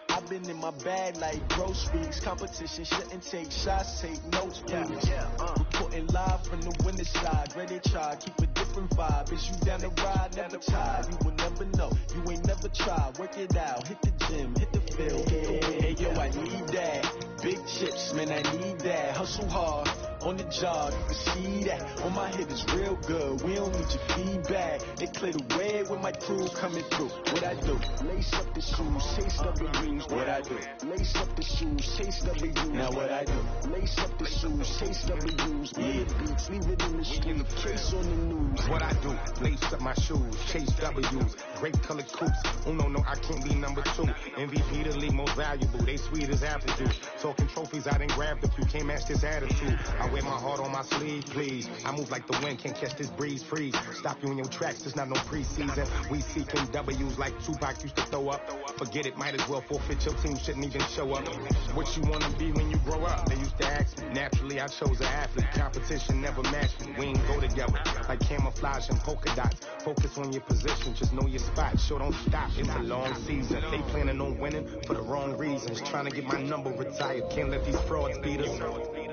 I've been in my bag like groceries. Competition shouldn't take shots, take notes, please. Reporting live from the winning side. Ready to try, keep a different vibe. Is you down the ride, never tired. You will never know, you ain't never tried. Work it out, hit the gym, hit the field, hit the wind. Hey yo, I need that. Big chips, man, I need that. Hustle hard, on the job, you can see that. On my head is real good, we don't need your feedback. They clear the way when my crew coming through. What I do? Lace up the shoes, taste of the greens. What I do? Lace up the shoes, taste of the use. Now what I do? Lace up the shoes, taste of the use. Yeah, beats, leave it in the street, case on the news. What I do? Lace up my shoes, chase W's, great colored coops. Oh no, I can't be number 2. MVP the league most valuable, they sweet as apple juice. Talking trophies, I done grabbed a few, can't match this attitude. I wear my heart on my sleeve, please. I move like the wind, can't catch this breeze, freeze. Stop you in your tracks, there's not no preseason. We seeking W's like Tupac used to throw up. Forget it, might as well forfeit, your team shouldn't even show up. What you wanna be when you grow up? They used to ask me. Naturally, I chose an athlete. Competition never matched me. We ain't go together like camouflage and polka dots. Focus on your position, just know your spot. Sure, don't stop, it's a long season. They planning on winning for the wrong reasons. Trying to get my number retired, can't let these frauds beat us.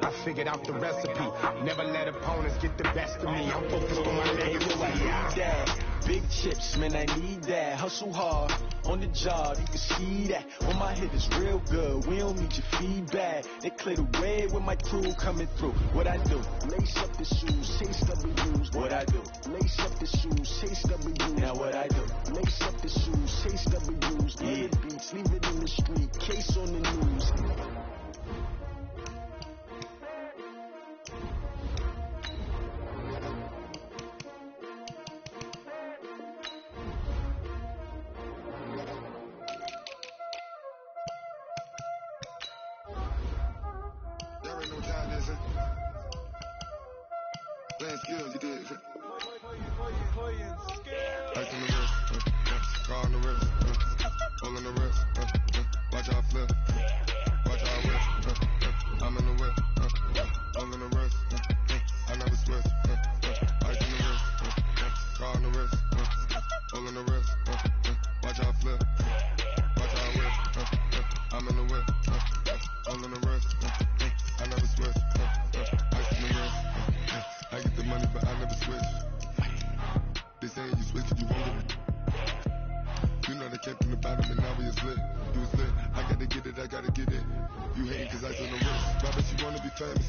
I figured out the recipe. Never let opponents get the best of me. I'm focused on my legacy. Big chips, man, I need that. Hustle hard, on the job, you can see that. On my head is real good, we don't need your feedback. They clear the way when my crew coming through. What I do? Lace up the shoes, chase W's. What I do? Lace up the shoes, chase W's. Now what I do? Lace up the shoes, chase W's. Yeah, beats, leave it in the street, case on the news. Playing skills, you did. Playing skills. Ice on the wrist, car on the wrist, pull on the wrist, watch out flip, watch out whip, I'm in the whip, pull on the wrist, I never switch, ice on the wrist, car on the wrist, pull on the wrist, watch out flip, watch out whip, I'm in the whip, pull on the wrist, I never switch, ice on the wrist. I get the money, but I never switch. They saying you switch if you want it. You know they came from the bottom and now we is lit. You was lit. I gotta get it, I gotta get it. You hating cause ice on the wrist. Why bet you wanna be famous?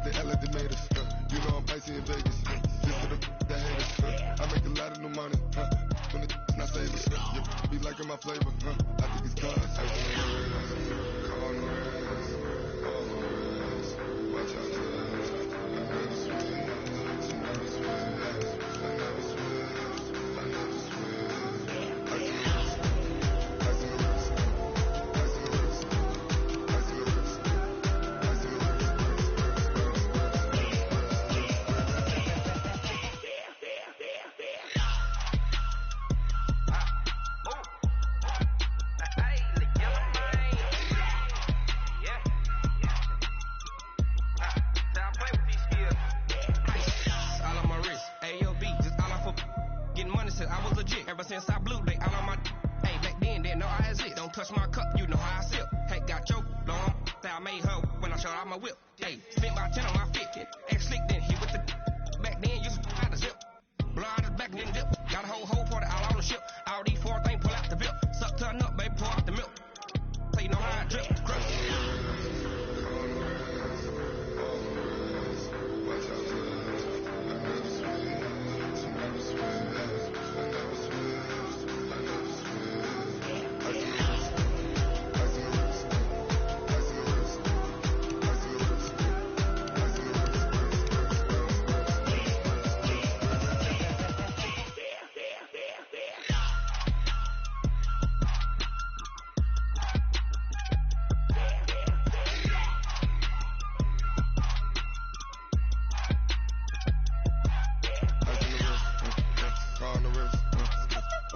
They act like they made us. You know I'm icy in Vegas. Just for the haters. I make a lot of new money. When the not savers. You be liking my flavor. I think it's cause ice on the wrist. Car on the wrist. All on the wrist. Watch out. Since I blew, they all on my hey, back then, didn't know I had it. Don't touch my cup, you know how I sip. Hey, got your long, that I made her when I showed out my whip. Hey, spent about 10 on my fit, ex slick, then hit with the back then, used to out the zip. Blow out the back, then dip. Got a whole party all on the ship. All these 4 things, pull out the bip. Suck, turn up, baby, pour out the milk. So you know how I drip,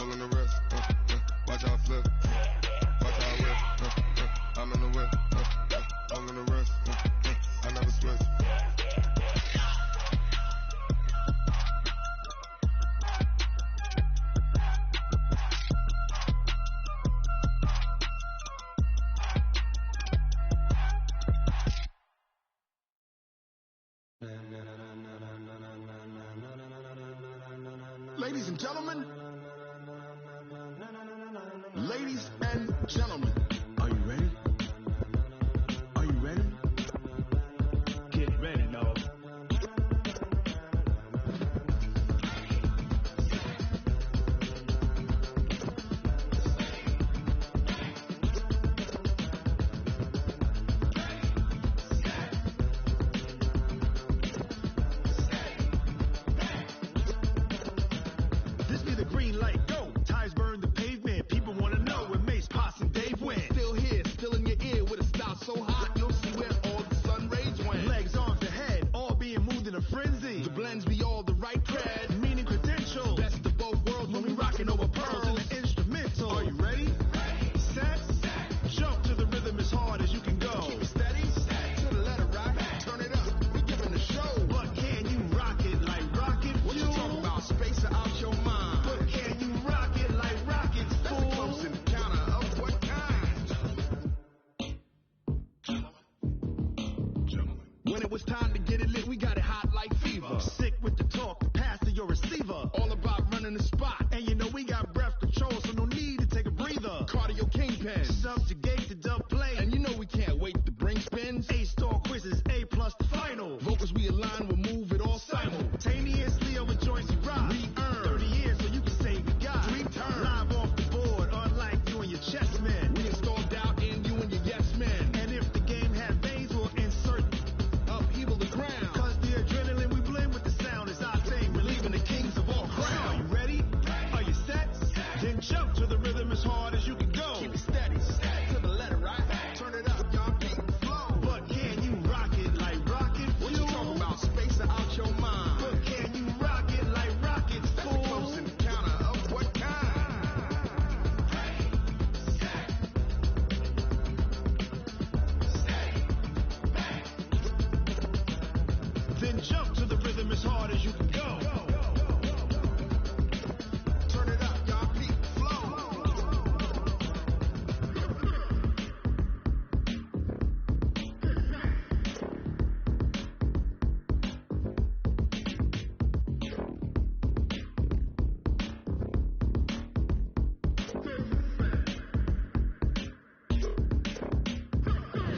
all in the wrist. Watch how I flip. Watch how I whip. I'm in the whip. All in the wrist. I never switch. Ladies and gentlemen, ladies and gentlemen, are you ready? Are you ready? Get ready, no. This be the green light, go. Tires burn the pavement. People want to know where Mace, Posse, and Dave went. Still here, still in your ear with a style so hot, you'll see where all the sun rays went. Legs, arms, and head, all being moved in a frenzy. The blends be all the right cred, meaning credentials. Best of both worlds when we rocking over pearls in the instrumental. Are you ready? Set, jump to the rhythm as hard as you can go. Keep it steady, to the letter right. Turn it up, we giving the show. But can you rock it like rocket? What you talking about? Space out your mind. But can you rock it like rockets? That's a close encounter of what kind? When it was time to get it lit, we got it hot like fever. Sick with the talk, pass to your receiver. All about running the spot. And you know we got breath control, so no need to take a breather. Cardio kingpin, subjugate the dub play. And you know we can't wait to bring spins. A-star quizzes, A+ the final. Vocals we align, we'll move it all simultaneously over joints we rock. We earn 30 years so you can say we got 3 turns. Live off the board, unlike you and your chess men. We install doubt in you and your yes men. And if the game had veins, we'll insert upheaval the ground. Cause the adrenaline we blend with the sound is our thing, relieving the kings of all crowns. Are you ready? Are you set? Then jump to the rhythm as hard as you can go. Keep it steady, to the letter right. Turn it up, y'all beat the flow. But can you rock it like rocket? What you talking about? Space out your mind. But can you rock it like rockets? That's a close encounter of what kind? Then jump to the rhythm as hard as you can go. Turn it up, y'all beat the flow.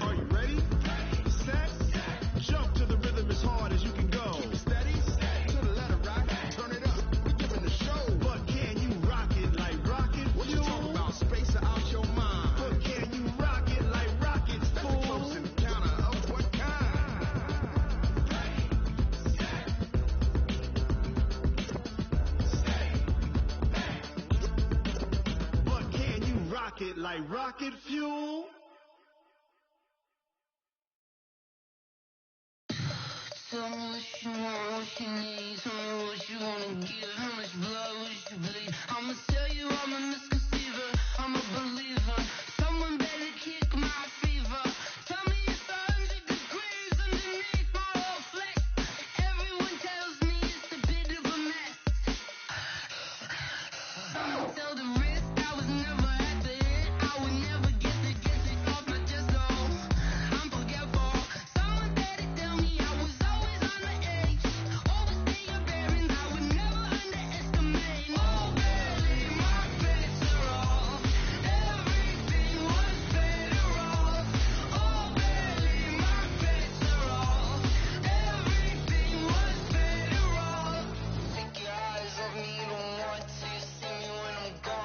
Are you ready? Set, jump to the rhythm as hard as you can go. Keep it steady, to the letter right. Turn it up, we giving the show. But can you rock it like rocket? What you talking about? Space out your mind. But can you rock it like rockets? That's a close encounter of what kind? But can you rock it like rocket fuel? Tell me what you want, what you need. Tell me what you wanna give. How much blood would you bleed? I'ma tell you I'm a misconceiver. I'm a believer. Someone better kick my fever. Tell me it's 100 degrees underneath my whole flesh. Everyone tells me it's a bit of a mess. Someone tell the risk I was never at the hit. I would never get it off my chest. So I'm forgetful. Someone better tell me I was always on the edge. Overstay your bearings, I would never underestimate. Oh, barely my bets are off. Everything was better off. Oh, barely my bets are off. Everything was better off. Take your eyes off me, don't want to see me when I'm gone.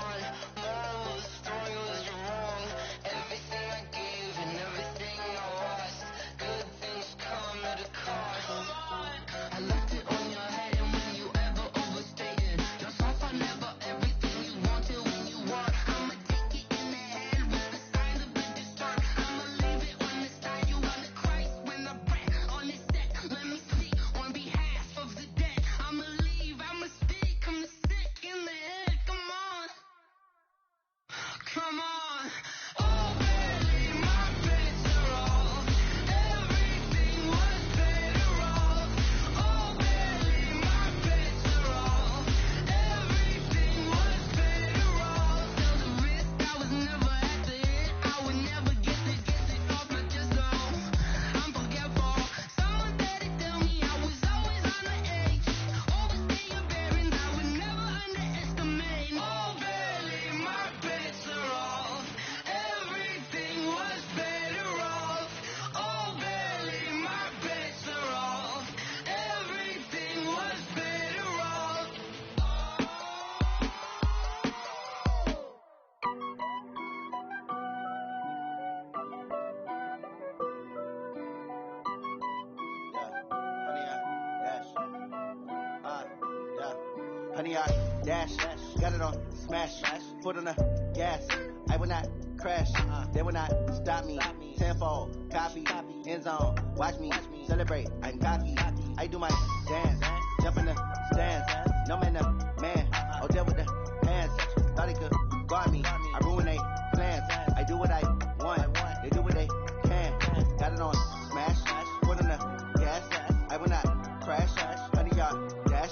100 yard dash. Got it on smash. Foot on the gas. I will not crash. They will not stop me. Tenfold, copy, end zone. Watch me celebrate. I'm cocky. I do my dance. Jump in the stands. No man, the man. Oh, deal with the hands. Thought he could guard me. I ruin they plans. I do what I want. They do what they can. Got it on smash. Foot on the gas. I will not crash. 100 yard dash.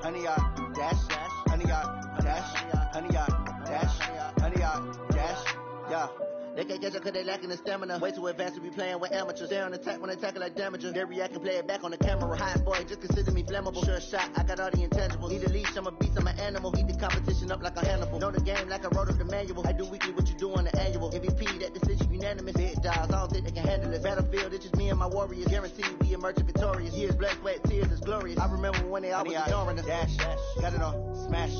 100 yard dash. 100 yard dash. 100 yard dash. 100 yard dash. Yeah. They can't catch up cause they lacking the stamina. Way too advanced to be playing with amateurs. Stay on attack when they tackle like damager. They react and play it back on the camera. Hot boy, just consider me flammable. Sure shot, I got all the intangibles. Need a leash, I'm a beast, I'm an animal. Heat the competition up like a Hannibal. Know the game like I wrote up the manual. I do weekly what you do on the annual. MVP, that decision unanimous. Big dogs, I don't think they can handle it. Battlefield, it's just me and my warriors. Guaranteed we emerge victorious. Years, blood, sweat, tears, it's glorious. I remember when they always ignoring us. Dash, got it on smash.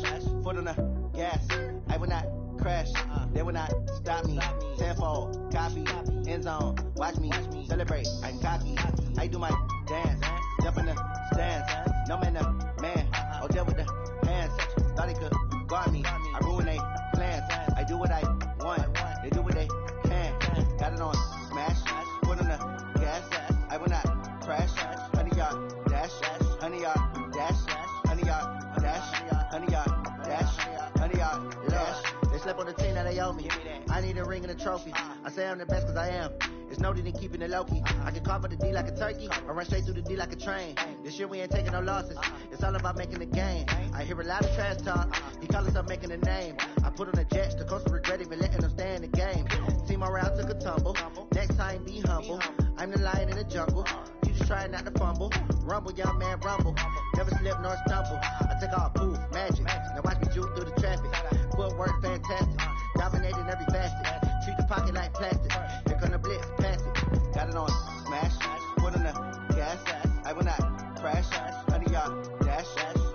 Foot on the gas. I will not crash. They will not stop me. Tenfold, copy, end zone. Watch me celebrate. I'm cocky. I do my dance. Jump in the stands. No man, the man. Oh, deal with the hands. Thought he could guard me. I ruin they plans. I do what I want. They do what they can. Got it on smash. Foot on the gas. I will not crash. 100 yard dash. 100 yard dash. 100 yard dash. 100 yard dash. 100 yard dash. They slept on the team that they owe me. I need a ring and a trophy. I say I'm the best cause I am. It's no need in keeping it low-key. I can carve up the D like a turkey or run straight through the D like a train. This year we ain't taking no losses. It's all about making the game. I hear a lot of trash talk. He call himself making a name. I put on the jets. The coach will regret even letting them stay in the game. Team around took a tumble. Next time be humble. I'm the lion in the jungle. You just try not to fumble. Rumble, young man, rumble. Never slip nor stumble. I take all poof, magic. Now watch me juke through the traffic. Footwork fantastic. Dominating every facet. Treat the pocket like plastic. Here come the blitz, pass it. Got it on smash. Foot on the gas. I will not crash. 100 yard dash.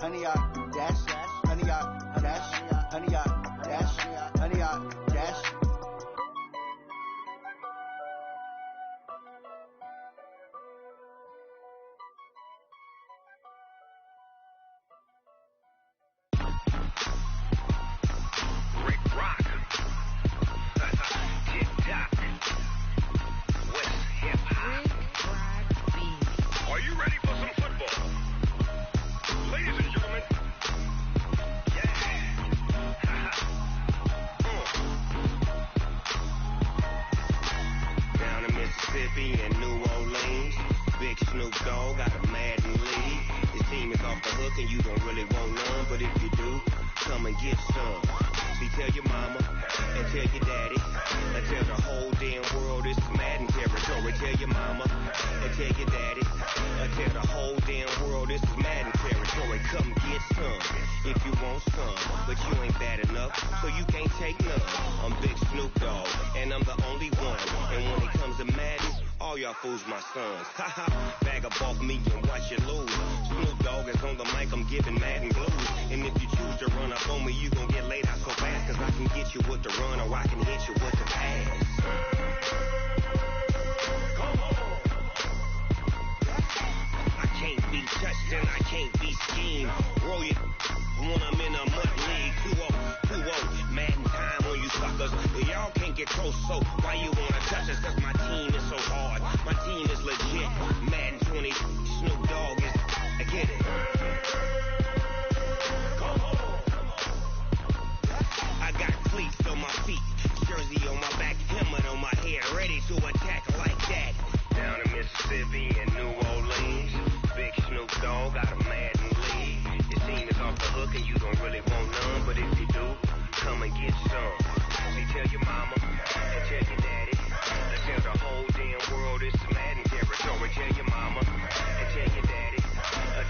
100 yard dash. 100 yard dash. 100 yard dash. 100 yard dash. Fools my sons. Haha, bag up off me and watch you lose. Snoop Dogg is on the mic, I'm giving Madden blues. And if you choose to run up on me, you gon' get laid out so fast. Cause I can get you with the run or I can hit you with the pass. Come on. I can't be touched and I can't be schemed. Roll it when I'm in a mud league. 2-0, Madden time on you suckers. But y'all can't get close, so why you wanna touch us? Cause my team is so hard. My team is legit. Madden 20, Snoop Dogg is. I get it. Come on. I got cleats on my feet, jersey on my back, helmet on my head, ready to attack like that. Down in Mississippi and New Orleans, big Snoop Dogg got a Madden league. Your team is off the hook and you don't really want none, but if you do, come and get some. See, tell your mama and tell your daddy. Tell the whole damn world it's Madden territory. Tell your mama and tell your daddy.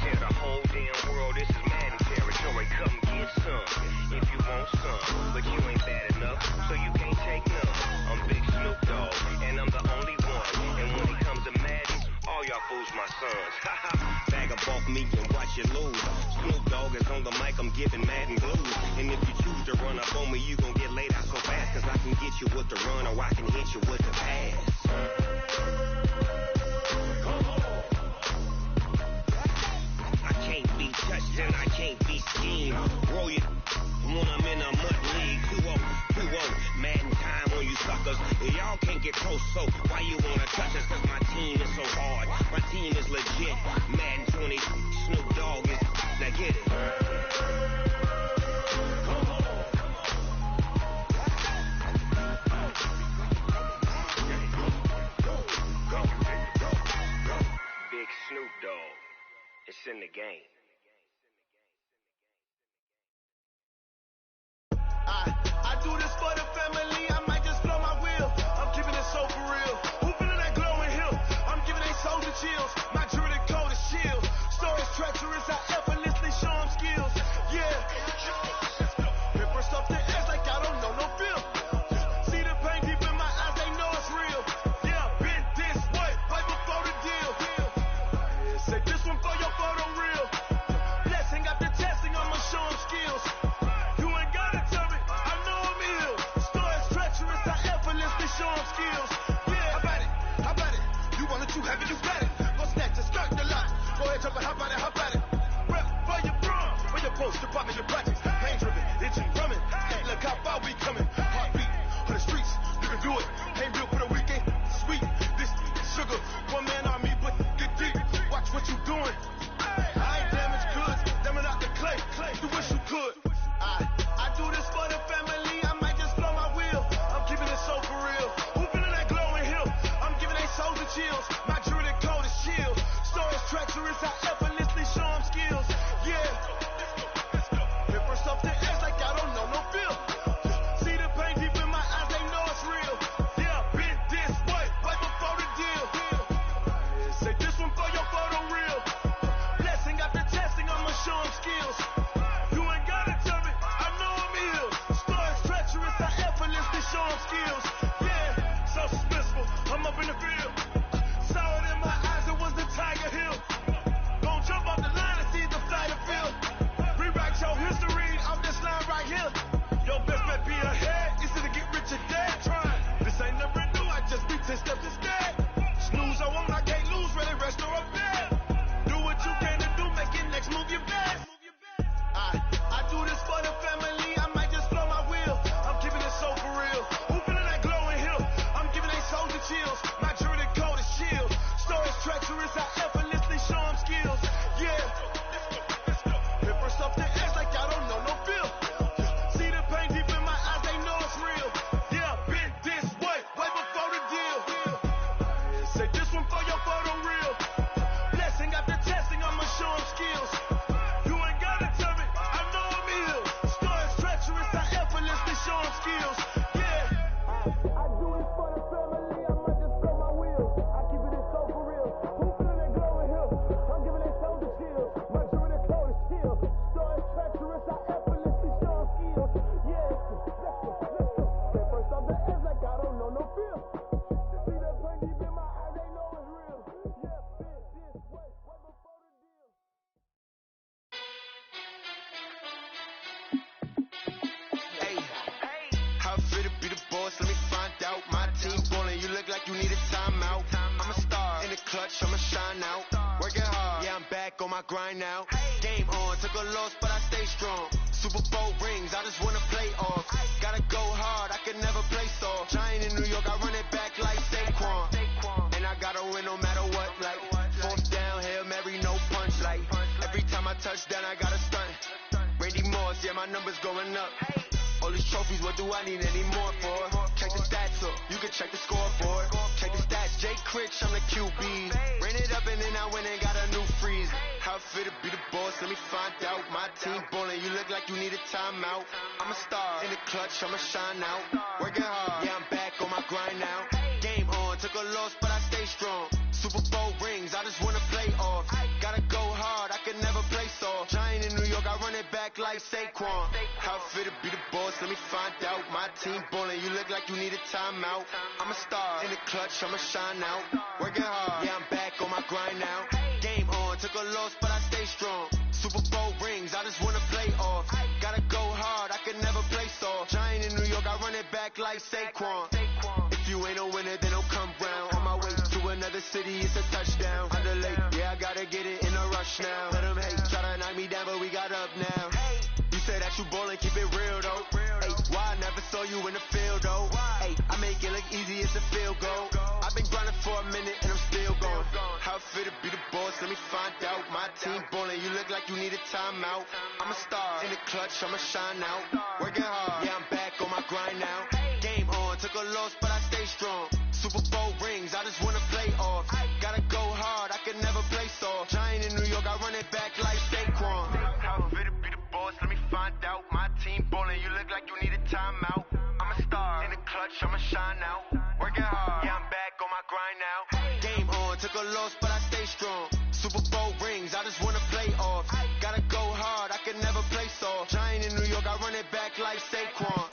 Tell the whole damn world this is Madden territory. Come get some if you want some, but you ain't bad enough, so you can't take none. I'm Big Snoop Dogg, and I'm the only one. And when it comes to Madden, all y'all fools my sons. Haha, bag up off me and watch you lose. Snoop Dogg is on the mic, I'm giving Madden blues. And if you choose to run up on me, you gon' get laid out so fast. Cause I can get you with the run or I can hit you with the pass. I can't be touched then I can't be schemed. Roll you when I'm in a mud league. 2-0, Madden time on you suckers. Y'all can't get close, so why you wanna touch us? Cause my team is so hard. My team is legit. Madden 20, Snoop Dogg is. Now get it. Big Snoop Dogg. It's in the game. I do this for the family. I might just blow my wheel. I'm keeping it so for real. Who feeling that glowing hill? I'm giving they soldier chills. My jewelry coat is shield. Stories treacherous. I effortlessly show them skills. Yeah. Hit first off the edge like I don't know no feel. See the pain deep in my eyes. They know it's real. Yeah, been this way right before the deal. Say this one for your photo reel. Blessing after testing. I'ma show them skills. You ain't gotta tell me. I know I'm ill. Stories treacherous. I effortlessly show them skills. Yeah, how about it? How about it? You want it, you have it, you got it. Go snatch it, skirt the lot. Go ahead, jump it, how about it? How about it? Rep for your brum. For your post, your pop, your projects. Pain driven, itching, drumming. Hey, look how far we coming. Heartbeat on the streets. You can do it. Ain't built for the weekend. Sweet. This sugar. One man army, but get deep. Watch what you doing. I ain't damaged goods. Damn it out the clay. You wish you could. I do this for the family. I might just blow my wheel. I'm keeping it so for real. Who feeling that glowing hill? I'm giving they soldier chills. My jewelry coat is shield. Stories treacherous. I effortlessly show them skills. Yeah. Hit first off the edge like I don't know no feel. See the pain deep in my eyes. They know it's real. Yeah, been this way right before the deal. Say this one for your photo reel. Blessing after testing. I'ma show them skills. You ain't gotta tell me. I know I'm ill. Stories treacherous. I effortlessly show them skills. Yeah, so suspenseful. I'm up in the field. Saw it in my eyes. It was the Tiger Hill. Gon' jump off the line and see the flight of field. Rewrite your history off this line right here. Your best bet be ahead. Easy to get rich or dead. Trying. This ain't never new. I just be 10 steps instead. Snooze I won't. I can't lose. Really rest or up bed. Do what you can to do. Make your next move your best. I do this for the family. I might just blow my wheel. I'm keeping it so for real. Who feeling that glowing hill? I'm giving they soldier chills. My jewelry coat is shield. Stories treacherous. I effortlessly show them skills. Yeah. Hit first off the edge like I don't know no feel. See the pain deep in my eyes. They know it's real. Yeah, been this way right before the deal. Say this one for your photo reel. Blessing after testing. I'ma show them skills. You ain't gotta tell me. I know I'm ill. Stories treacherous. I effortlessly show them skills. Yeah. I do this for the family. I might just blow my wheel. I keep it so for real. Who feeling that glowing hill? I'm giving they soldier chills. My jewelry coat is shield. Stories treacherous. I effortlessly show them skills. Yeah. Let's go. Say first off the edge like I don't know no feel. See the pain deep in my eyes. They know it's real. Yeah, been this way right before the deal. Hey, how fit to be the boss? Let me find out. My team ballin', you look like you need a timeout. I'm a star in the clutch, I'ma shine out. Working hard, yeah, I'm back on my grind now. Game on, took a loss, but I stay strong. Super Bowl rings, I just wanna play off. Gotta go hard, I can never play soft. Giant in New York, I run it back like Saquon. And I gotta win no matter what, like fourth down, Hail Mary, no punch. Like every time I touch down, I gotta stunt. Randy Moss, yeah, my numbers going up. All these trophies, what do I need any more for? Check the stats up, you can check the scoreboard. Check the stats, Jay Critch, I'm the QB. Ran it up and then I went and got a new freeze. How fit to be the boss, let me find out. My team ballin', you look like you need a timeout. I'm a star in the clutch, I'ma shine out. Working hard, yeah, I'm back on my grind now. Game on, took a loss, but I stay strong. Super Bowl rings, I just wanna play off. Gotta go hard, I can never play soft. Giant in New York, I run it back like Saquon. How fit to be the boss, let me find out. My team ballin', you look like you need a timeout. I'm a star in the clutch, I'ma shine out. Working hard, yeah, I'm back on my grind now. Game on, took a loss, but I stay strong. Super Bowl rings, I just wanna play off. Gotta go hard, I can never play soft. Giant in New York, I run it back like Saquon. If you ain't a winner, then don't come round. On my way to another city, it's a touchdown. Underlay, yeah, I gotta get it in a rush now. Let them hate, try to knock me down, but we fit to be the boss, let me find out. My team ballin', you look like you need a timeout. I'm a star in the clutch, I'ma shine out. Working hard, yeah, I'm back on my grind now. Game on, took a loss, but I stay strong. Super Bowl rings, I just wanna play off. Gotta go hard, I can never play soft. Giant in New York, I run it back like Saquon. How fit to be the boss, let me find out. My team ballin', you look like you need a timeout. I'm a star in the clutch, I'ma shine out. Working hard, yeah, I'm back on my grind now. Game on, took a loss, but I stay strong. Super Bowl rings, I just wanna play off. Gotta go hard, I can never play soft. Giant in New York, I run it back like Saquon.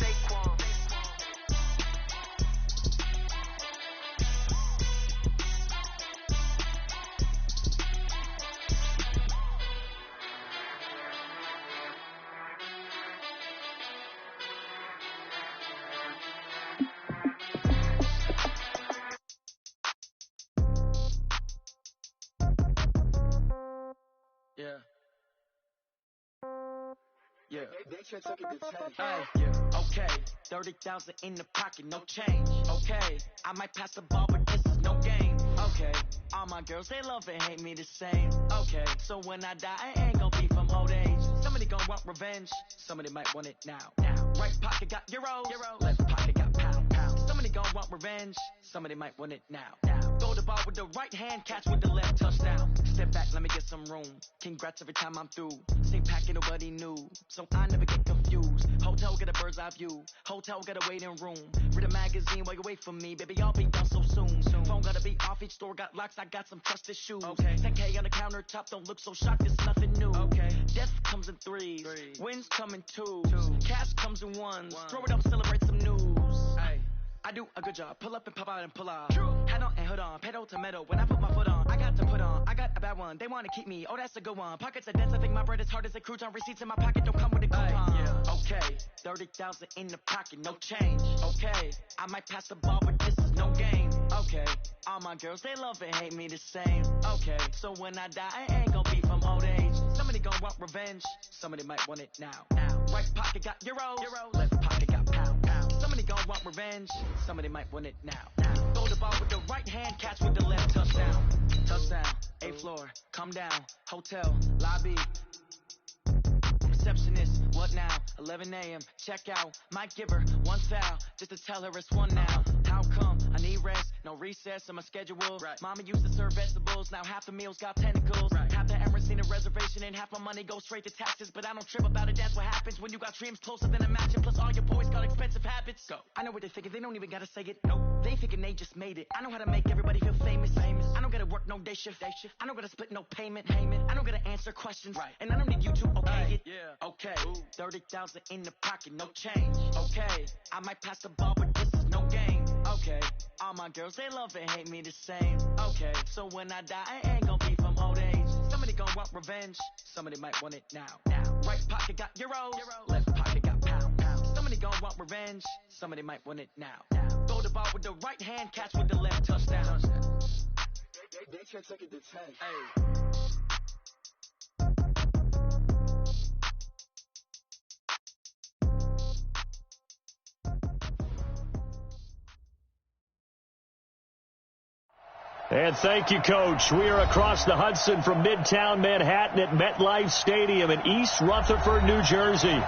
Yeah. They took it to 10. Yeah. Okay. 30,000 in the pocket, no change. Okay. I might pass the ball, but this is no game. Okay. All my girls, they love and hate me the same. Okay. So when I die, I ain't gonna be from old age. Somebody gonna want revenge. Somebody might want it now. Right pocket got euros. Left pocket got pound. Somebody gonna want revenge. Somebody might want it now. Throw the ball with the right hand, catch with the left, touchdown. Step back, let me get some room. Congrats every time I'm through. Same packet, nobody knew. So I never get confused. Hotel get a bird's eye view. Hotel get a waiting room. Read a magazine while you wait for me. Baby, I'll be done so soon. Phone gotta be off, each store got locks. I got some trusted shoes. Okay. 10K on the countertop, don't look so shocked, it's nothing new. Okay. Death comes in threes. Wins come in twos. Cash comes in ones. Throw it up, celebrate some news. Ay. I do a good job. Pull up and pop out and pull out. Head on and hood on. Pedal to metal. When I put my foot on, I got to put on. I got a bad one. They want to keep me. Oh, that's a good one. Pockets are dense. I think my bread is hard as a crouton. Receipts in my pocket don't come with a coupon. Okay. 30,000 in the pocket. No change. Okay. I might pass the ball, but this is no game. Okay. All my girls, they love and hate me the same. Okay. So when I die, I ain't gonna be from old age. Somebody gonna want revenge. Somebody might want it now. Right pocket got euros. Left pocket got pound. Somebody gonna want revenge. Somebody might want it now. Throw the ball with the right hand, catch with the left, touchdown. Touchdown, 8th floor, come down, hotel, lobby. Receptionist, what now? 11 a.m., check out. Might give her one foul, just to tell her it's one now. How come? I need rest, no recess in my schedule. Mama used to serve vegetables, now half the meals got tentacles. Half the Emirates need a reservation and half my money goes straight to taxes. But I don't trip about it, that's what happens when you got dreams closer than a match. And plus all your boys got expensive habits. Go. I know what they're thinking, they don't even gotta say it. Nope. They thinking they just made it. I know how to make everybody feel famous. I don't gotta work no day shift. I don't gotta split no payment. I don't gotta answer questions. And I don't need you to okay it. Okay. 30,000 in the pocket, no change. Okay. I might pass the ball, but this is no game. Okay. All my girls, they love and hate me the same. Okay. So when I die, I ain't gonna be from old age. Somebody gonna want revenge. Somebody might want it now. Right pocket got euros. Left pocket got pound. Somebody gonna want revenge. Somebody might want it now. Throw the ball with the right hand, catch with the left, touchdown. They took it to 10. Hey. And thank you, Coach. We are across the Hudson from Midtown Manhattan at MetLife Stadium in East Rutherford, New Jersey.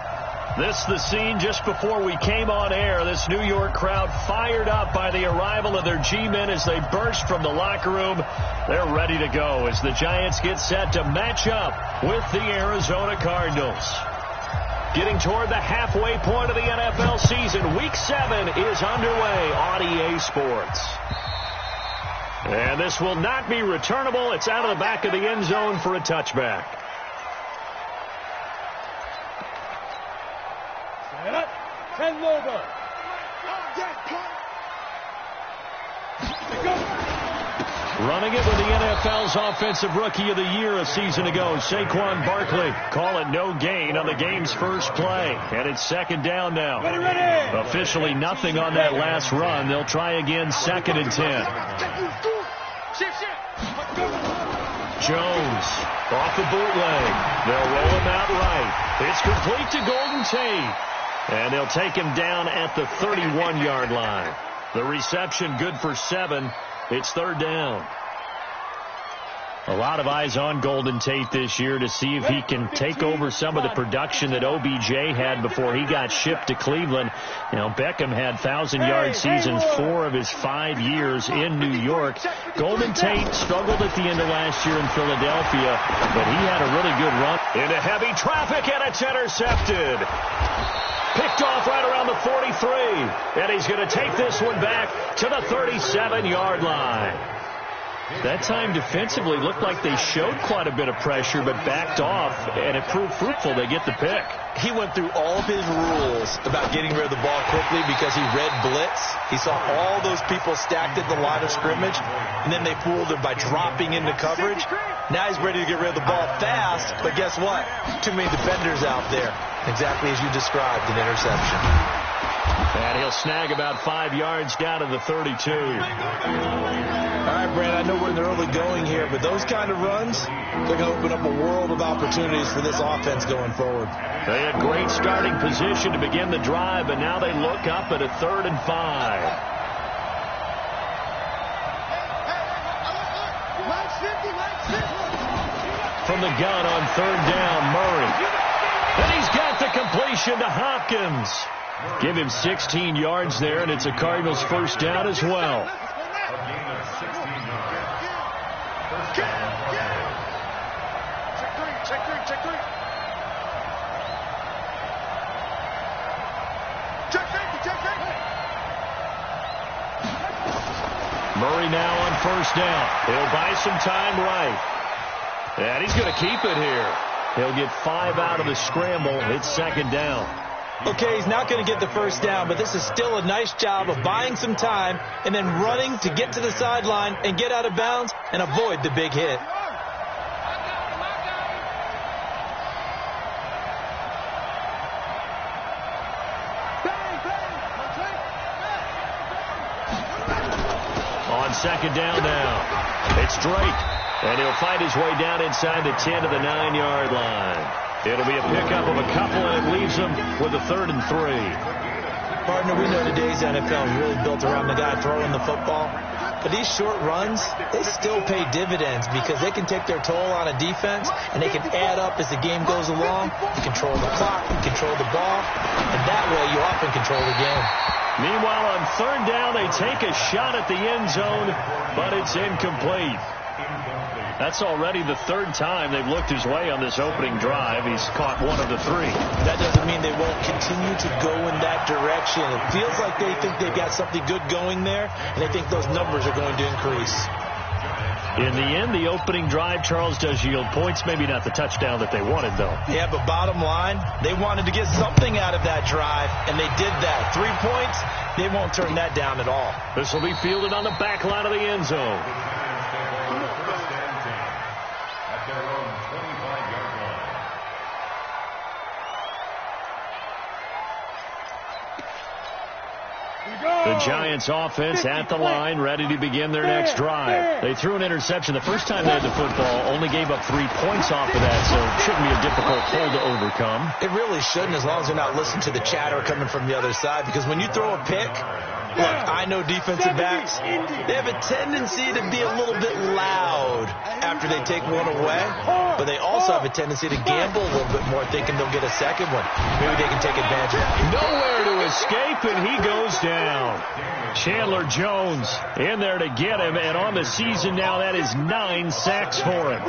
This is the scene just before we came on air. This New York crowd fired up by the arrival of their G-men as they burst from the locker room. They're ready to go as the Giants get set to match up with the Arizona Cardinals. Getting toward the halfway point of the NFL season, Week 7 is underway on EA Sports. And this will not be returnable. It's out of the back of the end zone for a touchback. Set up. 10 over. Running it with the NFL's Offensive Rookie of the Year a season ago, Saquon Barkley. Call it no gain on the game's first play. And it's second down now. Ready. Officially nothing on that last run. They'll try again, 2nd and 10. Jones off the bootleg. They'll roll him out right. It's complete to Golden Tate. And they'll take him down at the 31-yard line. The reception good for 7. It's 3rd down. A lot of eyes on Golden Tate this year to see if he can take over some of the production that OBJ had before he got shipped to Cleveland. You know, Beckham had 1,000-yard seasons 4 of his 5 years in New York. Golden Tate struggled at the end of last year in Philadelphia, but he had a really good run. Into heavy traffic, and it's intercepted. Picked off right around the 43, and he's going to take this one back to the 37-yard line. That time defensively looked like they showed quite a bit of pressure but backed off, and it proved fruitful. They get the pick. He went through all of his rules about getting rid of the ball quickly because he read blitz. He saw all those people stacked at the line of scrimmage, and then they fooled him by dropping into coverage. Now he's ready to get rid of the ball fast, but guess what? Too many defenders out there. Exactly as you described, an interception. And he'll snag about 5 yards down to the 32. All right, Brad, I know we're in the early going here, but those kind of runs, they're going to open up a world of opportunities for this offense going forward. They had great starting position to begin the drive, but now they look up at a 3rd and 5. From the gun on 3rd down, Murray. And he's got the completion to Hopkins. Give him 16 yards there, and it's a Cardinals 1st down as well. Murray now on 1st down. He'll buy some time right. And he's going to keep it here. He'll get 5 out of the scramble. It's 2nd down. Okay, he's not going to get the 1st down, but this is still a nice job of buying some time and then running to get to the sideline and get out of bounds and avoid the big hit. On 2nd down now, it's Drake, and he'll fight his way down inside the 10 to the 9-yard line. It'll be a pickup of a couple, and it leaves them with a 3rd and 3. Partner, we know today's NFL is really built around the guy throwing the football. But these short runs, they still pay dividends because they can take their toll on a defense, and they can add up as the game goes along. You control the clock, you control the ball, and that way you often control the game. Meanwhile, on 3rd down, they take a shot at the end zone, but it's incomplete. That's already the 3rd time they've looked his way on this opening drive. He's caught 1 of the 3. That doesn't mean they won't continue to go in that direction. It feels like they think they've got something good going there, and they think those numbers are going to increase. In the end, the opening drive, Charles, does yield points. Maybe not the touchdown that they wanted, though. Yeah, but bottom line, they wanted to get something out of that drive, and they did that. 3 points, they won't turn that down at all. This will be fielded on the back line of the end zone. The Giants offense at the line, ready to begin their next drive. They threw an interception the first time they had the football, only gave up 3 points off of that, so it shouldn't be a difficult pull to overcome. It really shouldn't, as long as they're not listening to the chatter coming from the other side, because when you throw a pick, look, I know defensive backs, they have a tendency to be a little bit loud after they take one away, but they also have a tendency to gamble a little bit more, thinking they'll get a second one. Maybe they can take advantage of it. Nowhere to escape, and he goes down. Chandler Jones in there to get him, and on the season now, that is 9 sacks for him.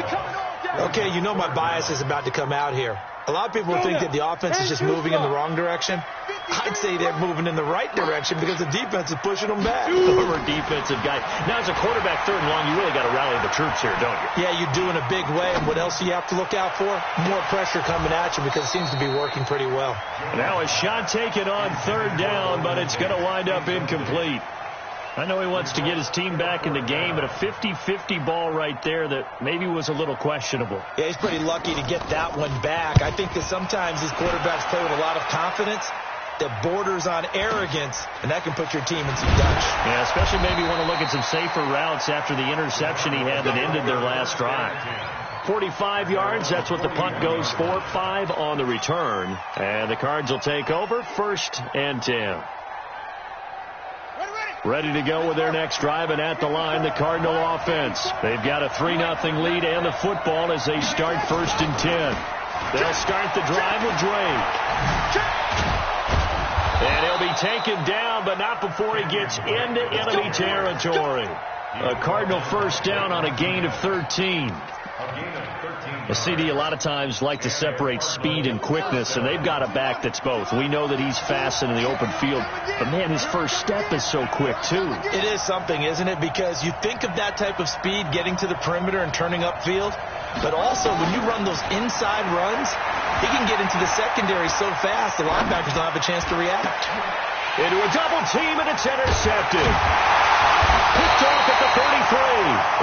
Okay, you know my bias is about to come out here. A lot of people think that the offense is just moving in the wrong direction. I'd say they're moving in the right direction because the defense is pushing them back. Former defensive guy. Now, as a quarterback 3rd and long, you really got to rally the troops here, don't you? Yeah, you do in a big way. And what else do you have to look out for? More pressure coming at you because it seems to be working pretty well. Now a shot taken on 3rd down, but it's going to wind up incomplete. I know he wants to get his team back in the game, but a 50-50 ball right there that maybe was a little questionable. Yeah, he's pretty lucky to get that one back. I think that sometimes these quarterbacks play with a lot of confidence that borders on arrogance, and that can put your team in some dutch. Yeah, especially maybe want to look at some safer routes after the interception he had that ended their last drive. 45 yards, that's what the punt goes for. 5 on the return. And the Cards will take over, 1st and 10. Ready to go with their next drive, and at the line, the Cardinal offense. They've got a 3-0 lead and the football as they start 1st and 10. They'll start the drive with Drake. And he'll be taken down, but not before he gets into enemy territory. A Cardinal first down on a gain of 13. Well, CD, a lot of times like to separate speed and quickness, and they've got a back that's both. We know that he's fast in the open field, but, man, his first step is so quick, too. It is something, isn't it? Because you think of that type of speed getting to the perimeter and turning upfield, but also when you run those inside runs, he can get into the secondary so fast the linebackers don't have a chance to react. Into a double team, and it's intercepted. Picked off at the 33,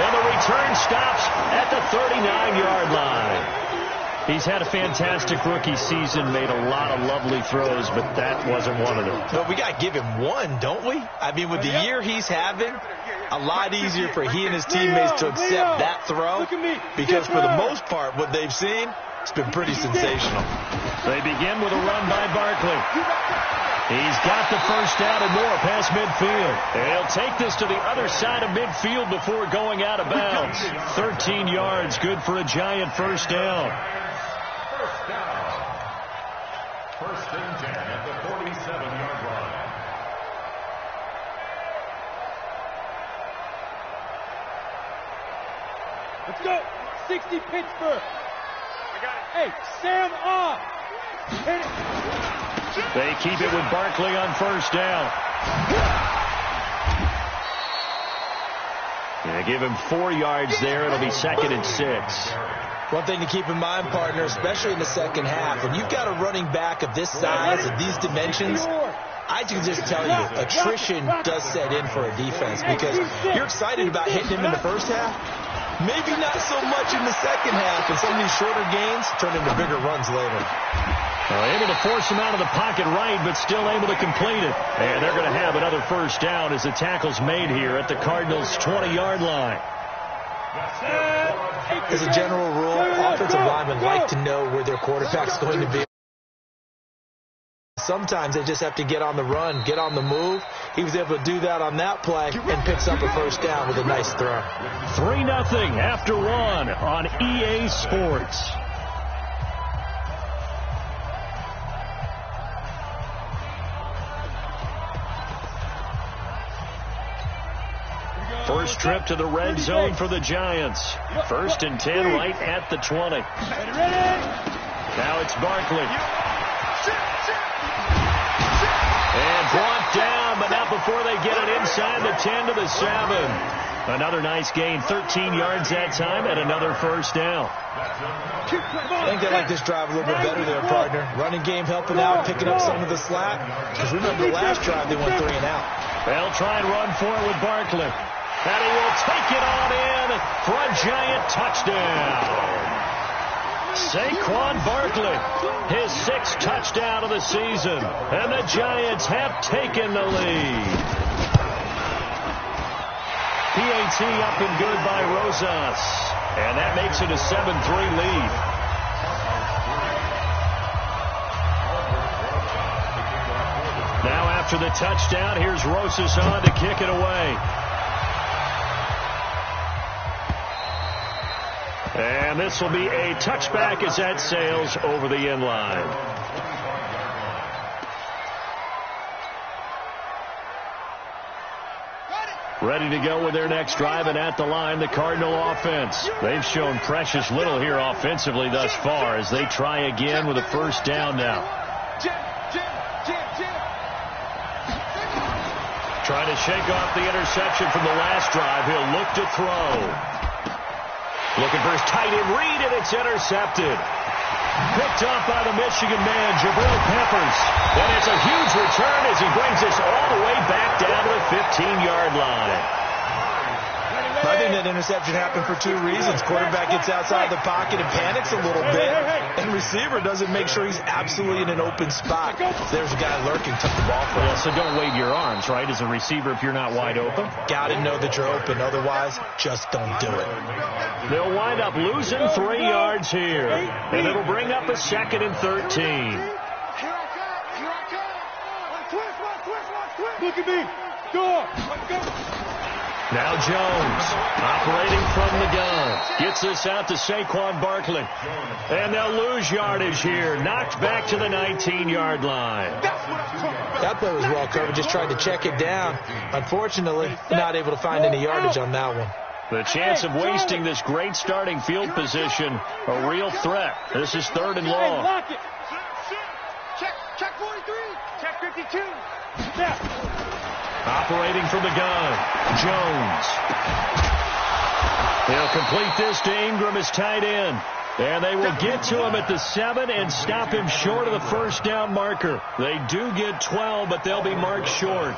and the return stops at the 39-yard line. He's had a fantastic rookie season, made a lot of lovely throws, but that wasn't one of them. But we got to give him one, don't we? I mean, with the year he's having, a lot easier for he and his teammates to accept that throw, because for the most part, what they've seen, it's been pretty sensational. They begin with a run by Barkley. He's got the first down and more past midfield. And he'll take this to the other side of midfield before going out of bounds. 13 yards, good for a Giant first down. First down. 1st and 10 at the 47-yard line. Let's go. 60 Pittsburgh. Hey, Sam off. Hit it. They keep it with Barkley on first down. And give him 4 yards there. It'll be 2nd and 6. One thing to keep in mind, partner, especially in the second half, when you've got a running back of this size, of these dimensions, I can just tell you, attrition does set in for a defense, because you're excited about hitting him in the first half. Maybe not so much in the second half, and some of these shorter gains turn into bigger runs later. Able to force him out of the pocket right, but still able to complete it. And they're going to have another first down as the tackle's made here at the Cardinals' 20-yard line. As a general rule, offensive linemen like to know where their quarterback's going to be. Sometimes they just have to get on the run, get on the move. He was able to do that on that play and picks up a first down with a nice throw. 3-0 after 1 on EA Sports. First trip to the red zone for the Giants. 1st and 10 right at the 20. Now it's Barkley. And brought down, but not before they get it inside the 10 to the 7. Another nice gain, 13 yards that time, and another first down. I think they like this drive a little bit better there, partner. Running game helping out, picking up some of the slack. Because remember, the last drive they went 3 and out. They'll try and run for it with Barkley. And he will take it on in for a Giant touchdown. Saquon Barkley, his 6th touchdown of the season. And the Giants have taken the lead. PAT up and good by Rosas. And that makes it a 7-3 lead. Now after the touchdown, here's Rosas on to kick it away. And this will be a touchback as that sails over the end line. Ready to go with their next drive, and at the line, the Cardinal offense. They've shown precious little here offensively thus far as they try again with a first down now. Trying to shake off the interception from the last drive. He'll look to throw. Looking for his tight end read, and it's intercepted. Picked off by the Michigan man, Jabril Peppers. And it's a huge return as he brings us all the way back down to the 15-yard line. I think that interception happened for 2 reasons. Quarterback gets outside the pocket and panics a little bit, and receiver doesn't make sure he's absolutely in an open spot. There's a guy lurking, took the ball from him. Well, so don't wave your arms, right, as a receiver if you're not wide open? Got to know that you're open. Otherwise, just don't do it. They'll wind up losing 3 yards here, and it'll bring up a 2nd and 13. Look at me. Score! Go! Now Jones, operating from the gun, gets this out to Saquon Barkley. And they'll lose yardage here, knocked back to the 19-yard line. That play was well covered, just tried to check it down. Unfortunately, not able to find any yardage on that one. The chance of wasting this great starting field position, a real threat. This is 3rd and long. Lock it. Check 43. Check 52. Now. Operating from the gun, Jones. He'll complete this to Ingram as tight end. And they will get to him at the 7 and stop him short of the first down marker. They do get 12, but they'll be marked short.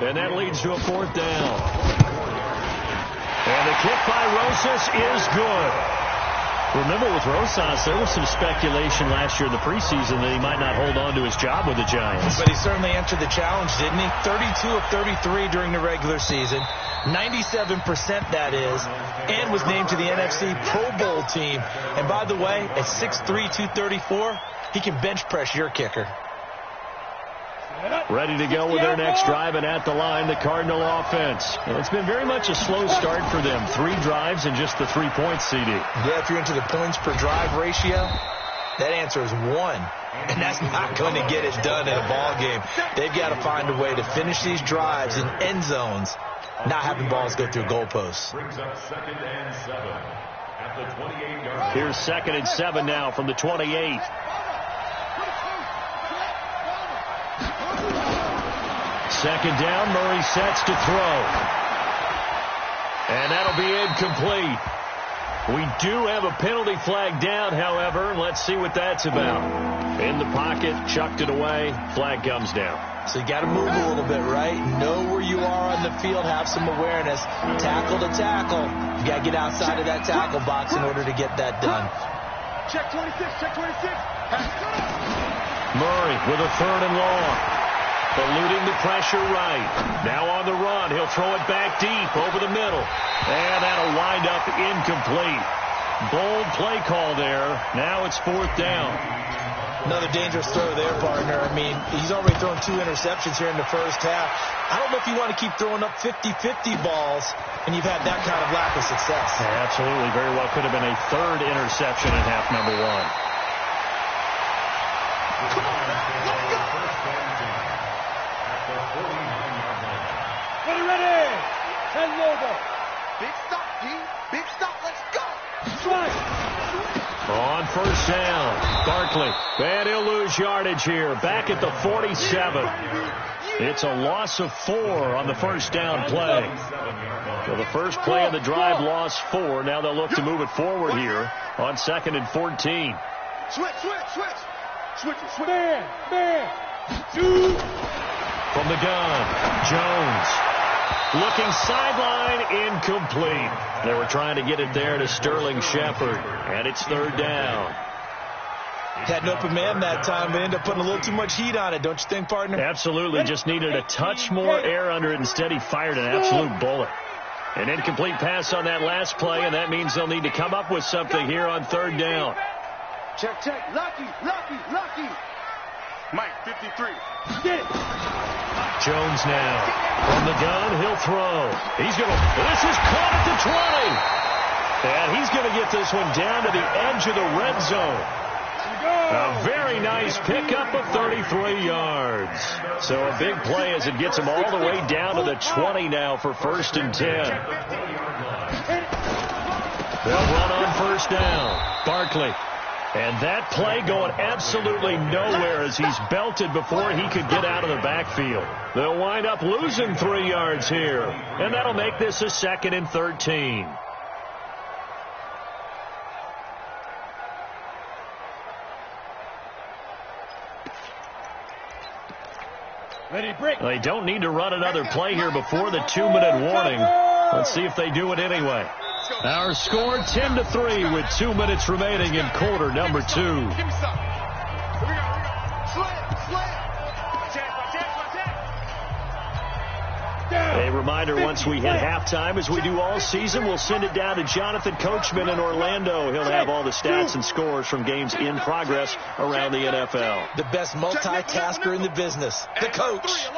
And that leads to a 4th down. And the kick by Rosas is good. Remember, with Rosas, there was some speculation last year in the preseason that he might not hold on to his job with the Giants. But he certainly answered the challenge, didn't he? 32 of 33 during the regular season, 97% that is, and was named to the NFC Pro Bowl team. And by the way, at 6'3", 234, he can bench press your kicker. Ready to go with their next drive, and at the line, the Cardinal offense. And it's been very much a slow start for them. 3 drives and just the 3 points, CD. Yeah, if you're into the points per drive ratio, that answer is 1. And that's not going to get it done in a ball game. They've got to find a way to finish these drives in end zones, not having balls go through goalposts. Brings up 2nd and 7 at the 28-yard. Here's 2nd and 7 now from the 28. Second down, Murray sets to throw. And that'll be incomplete. We do have a penalty flag down, however. Let's see what that's about. In the pocket, chucked it away, flag comes down. So you got to move a little bit, right? Know where you are on the field, have some awareness. Tackle to tackle. You got to get outside of that tackle box in order to get that done. Check 26, check 26. Murray with a 3rd and long. Eluding the pressure right. Now on the run. He'll throw it back deep over the middle. And that'll wind up incomplete. Bold play call there. Now it's 4th down. Another dangerous throw there, partner. I mean, he's already thrown 2 interceptions here in the first half. I don't know if you want to keep throwing up 50-50 balls, and you've had that kind of lack of success. Yeah, absolutely. Very well could have been a 3rd interception in half number 1. Ready. And Lobo. Big stop, D. Big stop. Let's go. Strike. On 1st down, Barkley. And he'll lose yardage here. Back at the 47. It's a loss of 4 on the 1st down play. So the first play of the drive lost 4. Now they'll look to move it forward here on 2nd and 14. Switch. Man. 2. From the gun, Jones. Looking sideline, incomplete. They were trying to get it there to Sterling Shepard, and it's 3rd down. Had an open man that time, but ended up putting a little too much heat on it, don't you think, partner? Absolutely, just needed a touch more air under it. Instead, he fired an absolute bullet. An incomplete pass on that last play, and that means they'll need to come up with something here on 3rd down. Check. Lucky. Mike, 53. Get it. Jones now. From the gun, he'll throw. This is caught at the 20. And he's going to get this one down to the edge of the red zone. A very nice pickup of 33 yards. So a big play as it gets him all the way down to the 20 now for 1st and 10. They'll run on 1st down. Barkley. And that play going absolutely nowhere as he's belted before he could get out of the backfield. They'll wind up losing 3 yards here. And that'll make this a 2nd and 13. Ready, break. They don't need to run another play here before the 2-minute warning. Let's see if they do it anyway. Our score 10-3 with 2 minutes remaining in quarter number 2. Give me some. Here we go. Slam. A reminder, once we hit halftime, as we do all season, we'll send it down to Jonathan Coachman in Orlando. He'll have all the stats and scores from games in progress around the NFL. The best multitasker in the business, the coach.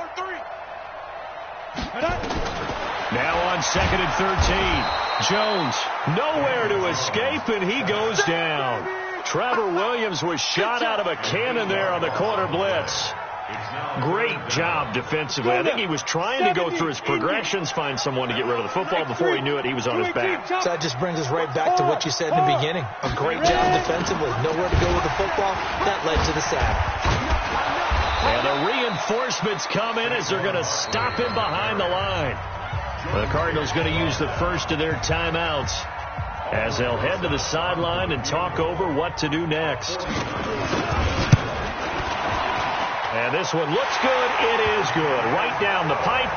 Now on 2nd and 13. Jones nowhere to escape, and he goes down. Trevor Williams was shot out of a cannon there on the corner blitz. Great job defensively. I think he was trying to go through his progressions, find someone to get rid of the football. Before he knew it, he was on his back. So that just brings us right back to what you said in the beginning. A great job defensively. Nowhere to go with the football. That led to the sack. And the reinforcements come in as they're going to stop him behind the line. The Cardinals going to use the first of their timeouts as they'll head to the sideline and talk over what to do next. And this one looks good. It is good. Right down the pipe.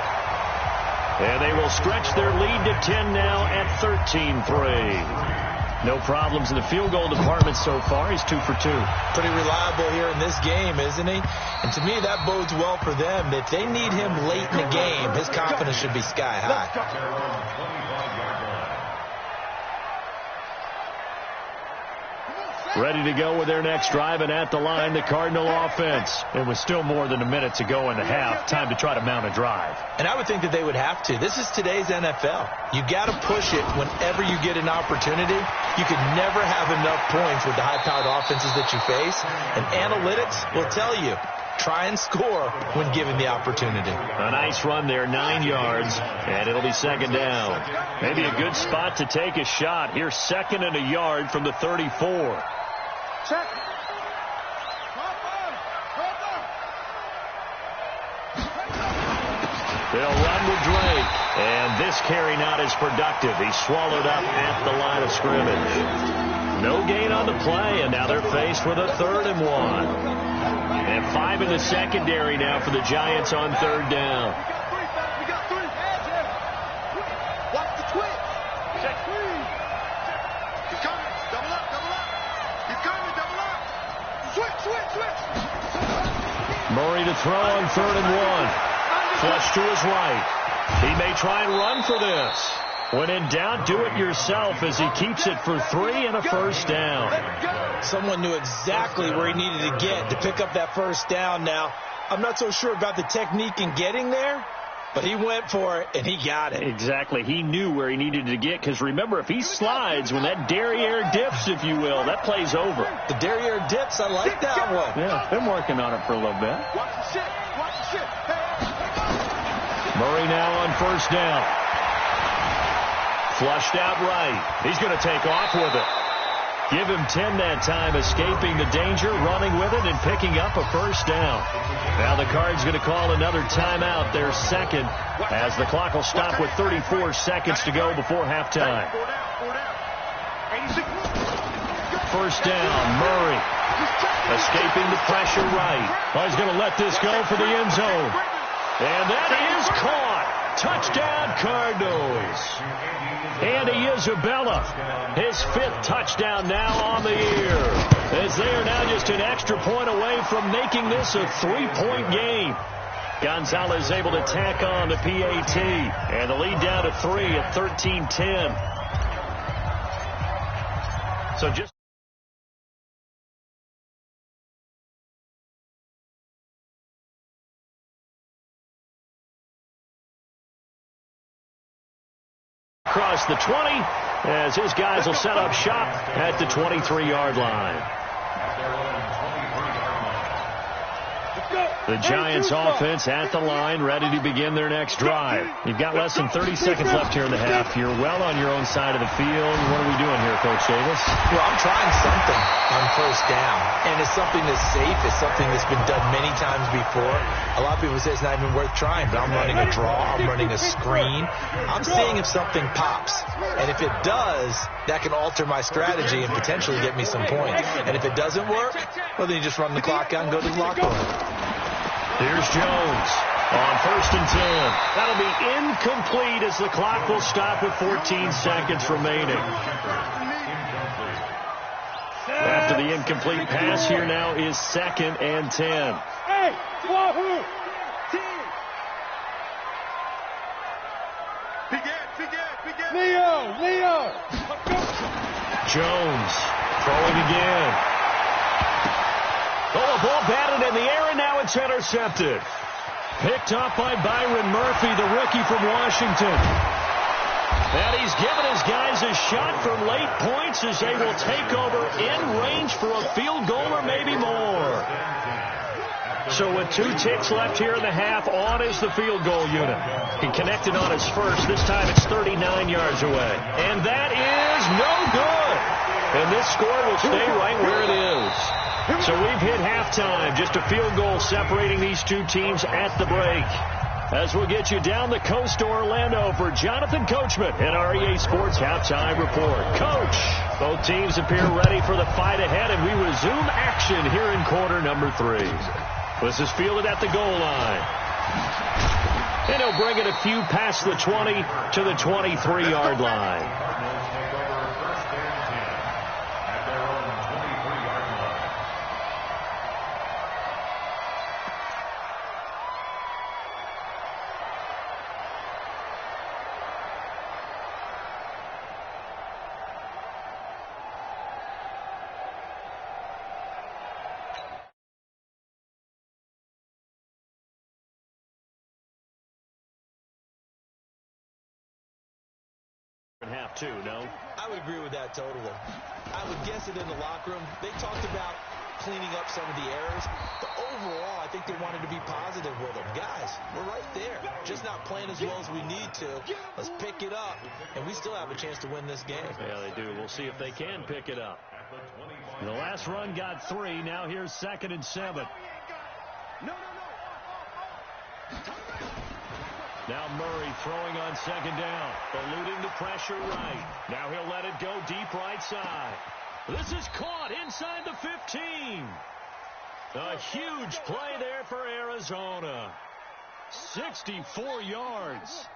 And they will stretch their lead to 10 now at 13-3. No problems in the field goal department so far. He's 2 for 2. Pretty reliable here in this game, isn't he? And to me, that bodes well for them. If they need him late in the game, his confidence should be sky high. Ready to go with their next drive, and at the line, the Cardinal offense. It was still more than a minute to go in the half. Time to try to mount a drive. And I would think that they would have to. This is today's NFL. You got to push it whenever you get an opportunity. You could never have enough points with the high-powered offenses that you face. And analytics will tell you, try and score when given the opportunity. A nice run there, 9 yards, and it'll be 2nd down. Maybe a good spot to take a shot. Here's 2nd and a yard from the 34. Check. They'll run with Drake, and this carry not as productive. He's swallowed up at the line of scrimmage. No gain on the play, and now they're faced with a 3rd and 1. And 5 in the secondary now for the Giants on 3rd down. We got three. Watch the twitch. Check. He's coming. Double up. He's coming. Double up. Switch. Murray to throw on 3rd and 1. Flush to his right. He may try and run for this. When in doubt, do it yourself as he keeps it for 3 and a 1st down. Someone knew exactly where he needed to get to pick up that 1st down now. I'm not so sure about the technique in getting there, but he went for it, and he got it. Exactly. He knew where he needed to get, because remember, if he slides, when that derriere dips, if you will, that play's over. The derriere dips, I like that one. Yeah, been working on it for a little bit. Watch the shit. Murray now on 1st down. Flushed out right. He's going to take off with it. Give him 10 that time, escaping the danger, running with it, and picking up a 1st down. Now the Cards going to call another timeout, their 2nd, as the clock will stop with 34 seconds to go before halftime. 1st down, Murray. Escaping the pressure right. Oh, he's going to let this go for the end zone. And that is caught. Touchdown, Cardinals. Andy Isabella, his 5th touchdown now on the year, as they are now just an extra point away from making this a 3-point game. Gonzalez able to tack on the PAT, and the lead down to 3 at 13-10. So just across the 20, as his guys will set up shop at the 23-yard line. The Giants offense at the line, ready to begin their next drive. You've got less than 30 seconds left here in the half. You're well on your own side of the field. What are we doing here, Coach Davis? Well, I'm trying something on 1st down, and it's something that's safe. It's something that's been done many times before. A lot of people say it's not even worth trying, but I'm running a draw. I'm running a screen. I'm seeing if something pops, and if it does, that can alter my strategy and potentially get me some points. And if it doesn't work, well, then you just run the clock out and go to the locker room. Here's Jones on 1st and 10. That'll be incomplete as the clock will stop with 14 seconds remaining. After the incomplete pass, here now is 2nd and 10. Hey, Wahoo! Leo! Jones throwing again. Oh, a ball batted in the air, and now it's intercepted. Picked up by Byron Murphy, the rookie from Washington. And he's given his guys a shot for late points as they will take over in range for a field goal or maybe more. So with 2 ticks left here in the half, on is the field goal unit. He connected on his first. This time it's 39 yards away. And that is no good. And this score will stay right where it is. So we've hit halftime. Just a field goal separating these two teams at the break. As we'll get you down the coast to Orlando for Jonathan Coachman and our EA Sports Halftime Report. Coach, both teams appear ready for the fight ahead, and we resume action here in quarter number 3. This is fielded at the goal line. And he'll bring it a few past the 20 to the 23-yard line. Half 2, no? I would agree with that totally. I would guess it in the locker room. They talked about cleaning up some of the errors, but overall, I think they wanted to be positive with them. Guys, we're right there. Just not playing as well as we need to. Let's pick it up, and we still have a chance to win this game. Yeah, they do. We'll see if they can pick it up. The last run got 3. Now here's 2nd and 7. Now Murray throwing on 2nd down. Eluding the pressure right. Now he'll let it go deep right side. This is caught inside the 15. A huge play there for Arizona. 64 yards.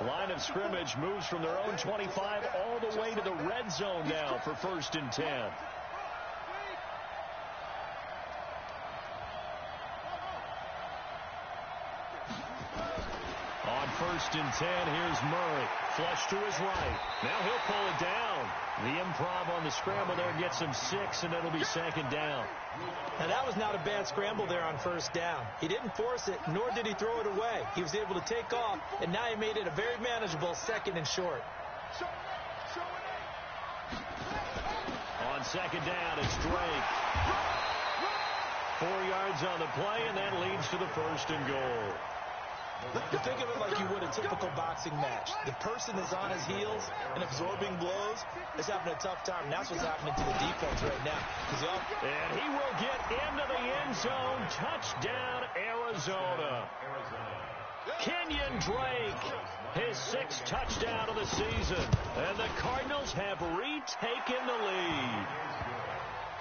Line of scrimmage moves from their own 25 all the way to the red zone now for 1st and 10. On 1st and 10, here's Murray. Flush to his right. Now he'll pull it down. The improv on the scramble there gets him 6, and it'll be 2nd down. Now, that was not a bad scramble there on 1st down. He didn't force it, nor did he throw it away. He was able to take off, and now he made it a very manageable 2nd and short. On 2nd down, it's Drake. 4 yards on the play, and that leads to the 1st and goal. But think of it like you would a typical boxing match. The person is on his heels and absorbing blows is having a tough time. And that's what's happening to the defense right now. And he will get into the end zone. Touchdown, Arizona. Kenyon Drake, his 6th touchdown of the season. And the Cardinals have retaken the lead.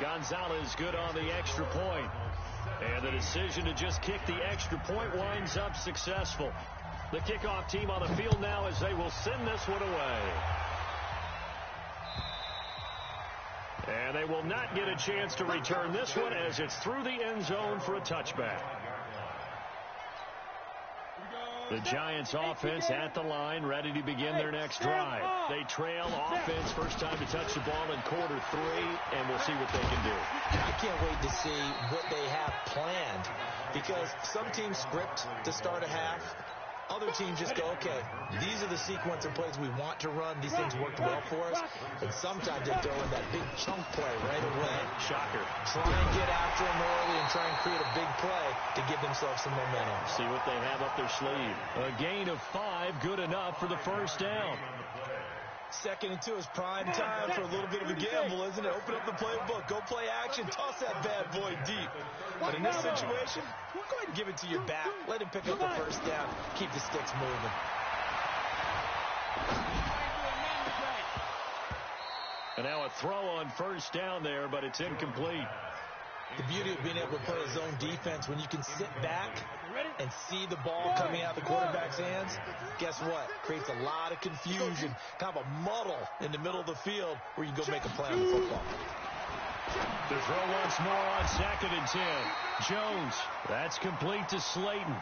Gonzalez good on the extra point. And the decision to just kick the extra point winds up successful. The kickoff team on the field now as they will send this one away. And they will not get a chance to return this one as it's through the end zone for a touchback. The Giants offense at the line, ready to begin their next drive. They trail offense, first time to touch the ball in quarter 3, and we'll see what they can do. I can't wait to see what they have planned, because some teams script to start a half. Other teams just go, okay, these are the sequence of plays we want to run. These things worked well for us. And sometimes they throw in that big chunk play right away. Shocker. Try and get after them early and try and create a big play to give themselves some momentum. See what they have up their sleeve. A gain of 5, good enough for the 1st down. 2nd and 2 is prime time for a little bit of a gamble, isn't it? Open up the playbook, go play action, toss that bad boy deep. But in this situation, go ahead and give it to your back. Let him pick up the 1st down. Keep the sticks moving. And now a throw on 1st down there, but it's incomplete. The beauty of being able to play a zone defense, when you can sit back and see the ball coming out the quarterback's hands, guess what? Creates a lot of confusion, kind of a muddle in the middle of the field where you can go make a play on the football. The throw once more on 2nd and 10. Jones, that's complete to Slayton.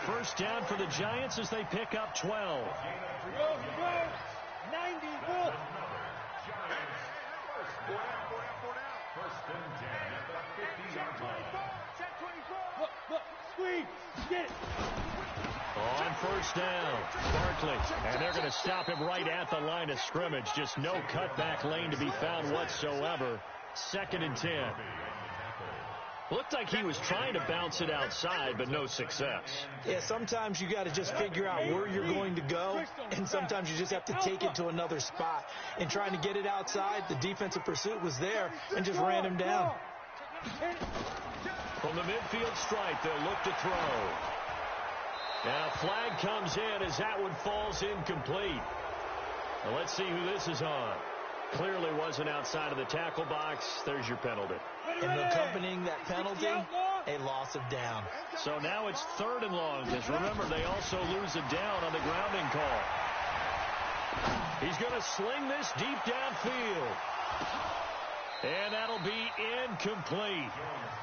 1st down for the Giants as they pick up 12. 90. First and 10 at the 50-yard line. Check 24. Look, squeeze, get it. On first down, Barkley. And they're going to stop him right at the line of scrimmage. Just no cutback lane to be found whatsoever. Second and 10. Looked like he was trying to bounce it outside, but no success. Yeah, sometimes you got to just figure out where you're going to go, and sometimes you just have to take it to another spot. And trying to get it outside, the defensive pursuit was there and just ran him down. From the midfield stripe, they'll look to throw. Now flag comes in as that one falls incomplete. Now let's see who this is on. Clearly wasn't outside of the tackle box. There's your penalty. And accompanying that penalty, a loss of down. So now it's third and long, because remember, they also lose a down on the grounding call. He's going to sling this deep downfield. And that'll be incomplete.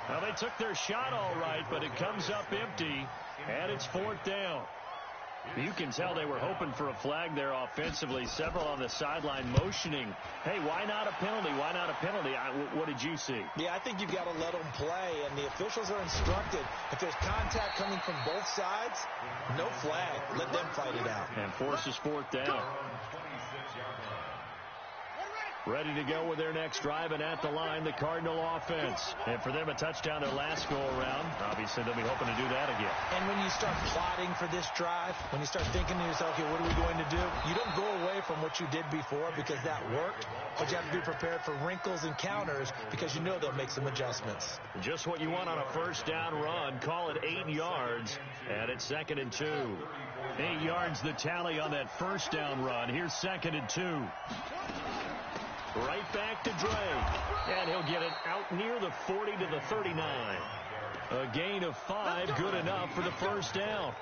Now, they took their shot all right, but it comes up empty, and it's fourth down. You can tell they were hoping for a flag there offensively. Several on the sideline motioning, hey, why not a penalty? Why not a penalty? What did you see? Yeah, I think you've got to let them play, and the officials are instructed. If there's contact coming from both sides, no flag. Let them fight it out. And forces fourth down. Ready to go with their next drive, and at the line, the Cardinal offense. And for them, a touchdown their last go-around. Obviously, they'll be hoping to do that again. And when you start plotting for this drive, when you start thinking to yourself, okay, what are we going to do? You don't go away from what you did before because that worked, but you have to be prepared for wrinkles and counters because you know they'll make some adjustments. Just what you want on a first down run. Call it 8 yards, and it's second and 2. 8 yards the tally on that first down run. Here's second and 2. Right back to Drake, and he'll get it out near the 40 to the 39. A gain of 5, good enough for the first down.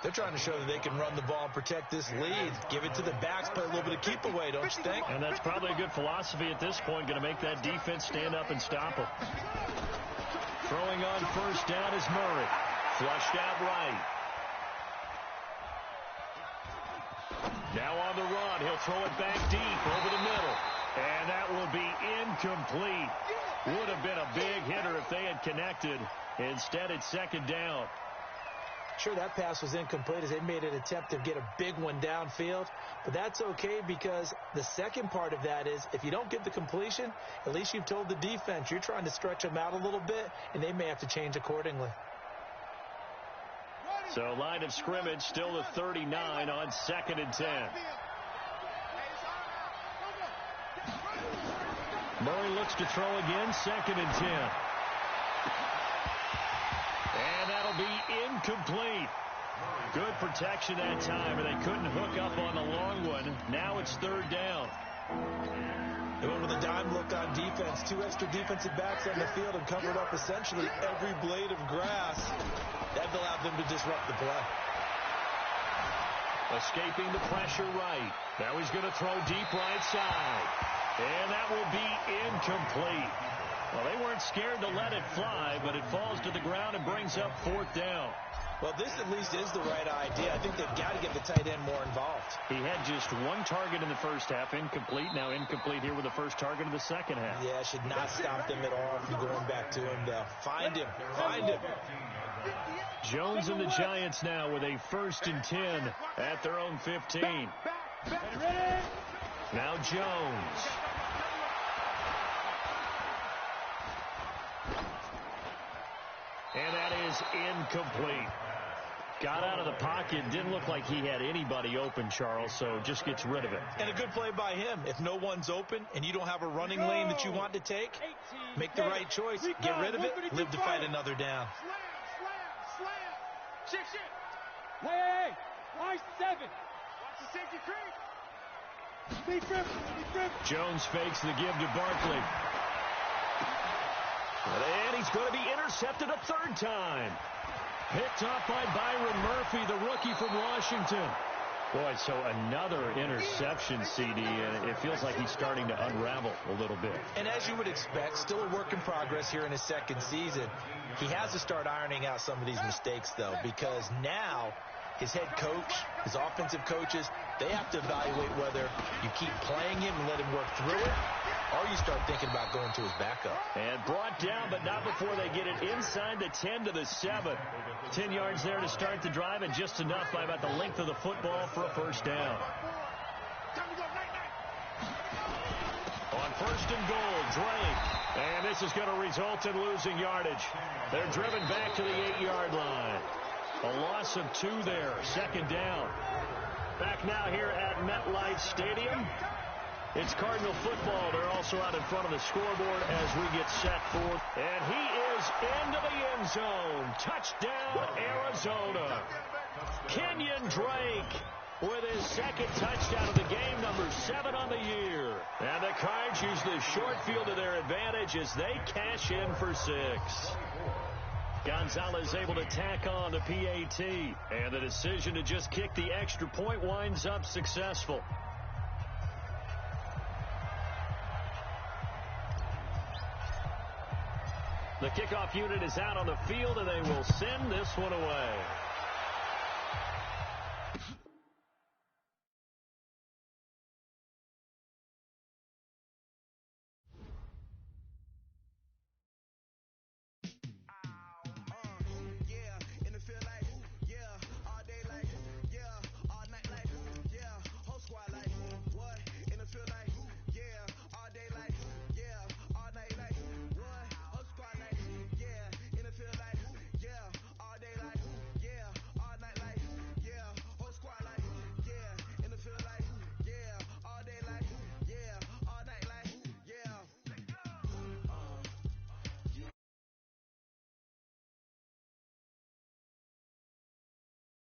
They're trying to show that they can run the ball and protect this lead. Give it to the backs, play a little bit of keep away, don't you think? And that's probably a good philosophy at this point, going to make that defense stand up and stop them. Throwing on first down is Murray. Flushed out right. Now on the run, he'll throw it back deep over the middle. And that will be incomplete. Would have been a big hitter if they had connected. Instead, it's second down. Sure, that pass was incomplete as they made an attempt to get a big one downfield. But that's okay because the second part of that is if you don't get the completion, at least you've told the defense you're trying to stretch them out a little bit, and they may have to change accordingly. So line of scrimmage still the 39 on second and 10. Murray looks to throw again, second and 10. And that'll be incomplete. Good protection that time, and they couldn't hook up on the long one. Now it's third down. They went with a dime look on defense. 2 extra defensive backs on the field and covered up essentially every blade of grass. That allowed them to disrupt the play. Escaping the pressure right. Now he's going to throw deep right side. And that will be incomplete. Well, they weren't scared to let it fly, but it falls to the ground and brings up fourth down. Well, this at least is the right idea. I think they've got to get the tight end more involved. He had just 1 target in the first half, incomplete. Now incomplete here with the first target of the second half. Yeah, should not stop them at all from going back to him, though. Find him. Find him. Jones and the Giants now with a first and 10 at their own 15. Now Jones. And that is incomplete. Got out of the pocket. Didn't look like he had anybody open, Charles, so just gets rid of it. And a good play by him. If no one's open and you don't have a running lane that you want to take, make the right choice. Get rid of it. Live to fight another down. Shit. Hey, line 7. Watch the safety creep. Speed grip. Jones fakes the give to Barkley. And he's going to be intercepted a third time. Picked off by Byron Murphy, the rookie from Washington. Boy, so another interception, CD, and it feels like he's starting to unravel a little bit. And as you would expect, still a work in progress here in his second season. He has to start ironing out some of these mistakes, though, because now his head coach, his offensive coaches, they have to evaluate whether you keep playing him and let him work through it, or you start thinking about going to his backup. And brought down, but not before they get it inside the 10 to the 7. 10 yards there to start the drive, and just enough by about the length of the football for a first down. On first and goal, Drake. And this is going to result in losing yardage. They're driven back to the 8-yard line. A loss of 2 there. Second down. Back now here at MetLife Stadium. It's Cardinal football. They're also out in front of the scoreboard as we get set for. And he is into the end zone. Touchdown, Arizona. Kenyon Drake with his second touchdown of the game, number 7 on the year. And the Cards use the short field to their advantage as they cash in for 6. Gonzalez able to tack on the PAT. And the decision to just kick the extra point winds up successful. The kickoff unit is out on the field, and they will send this one away.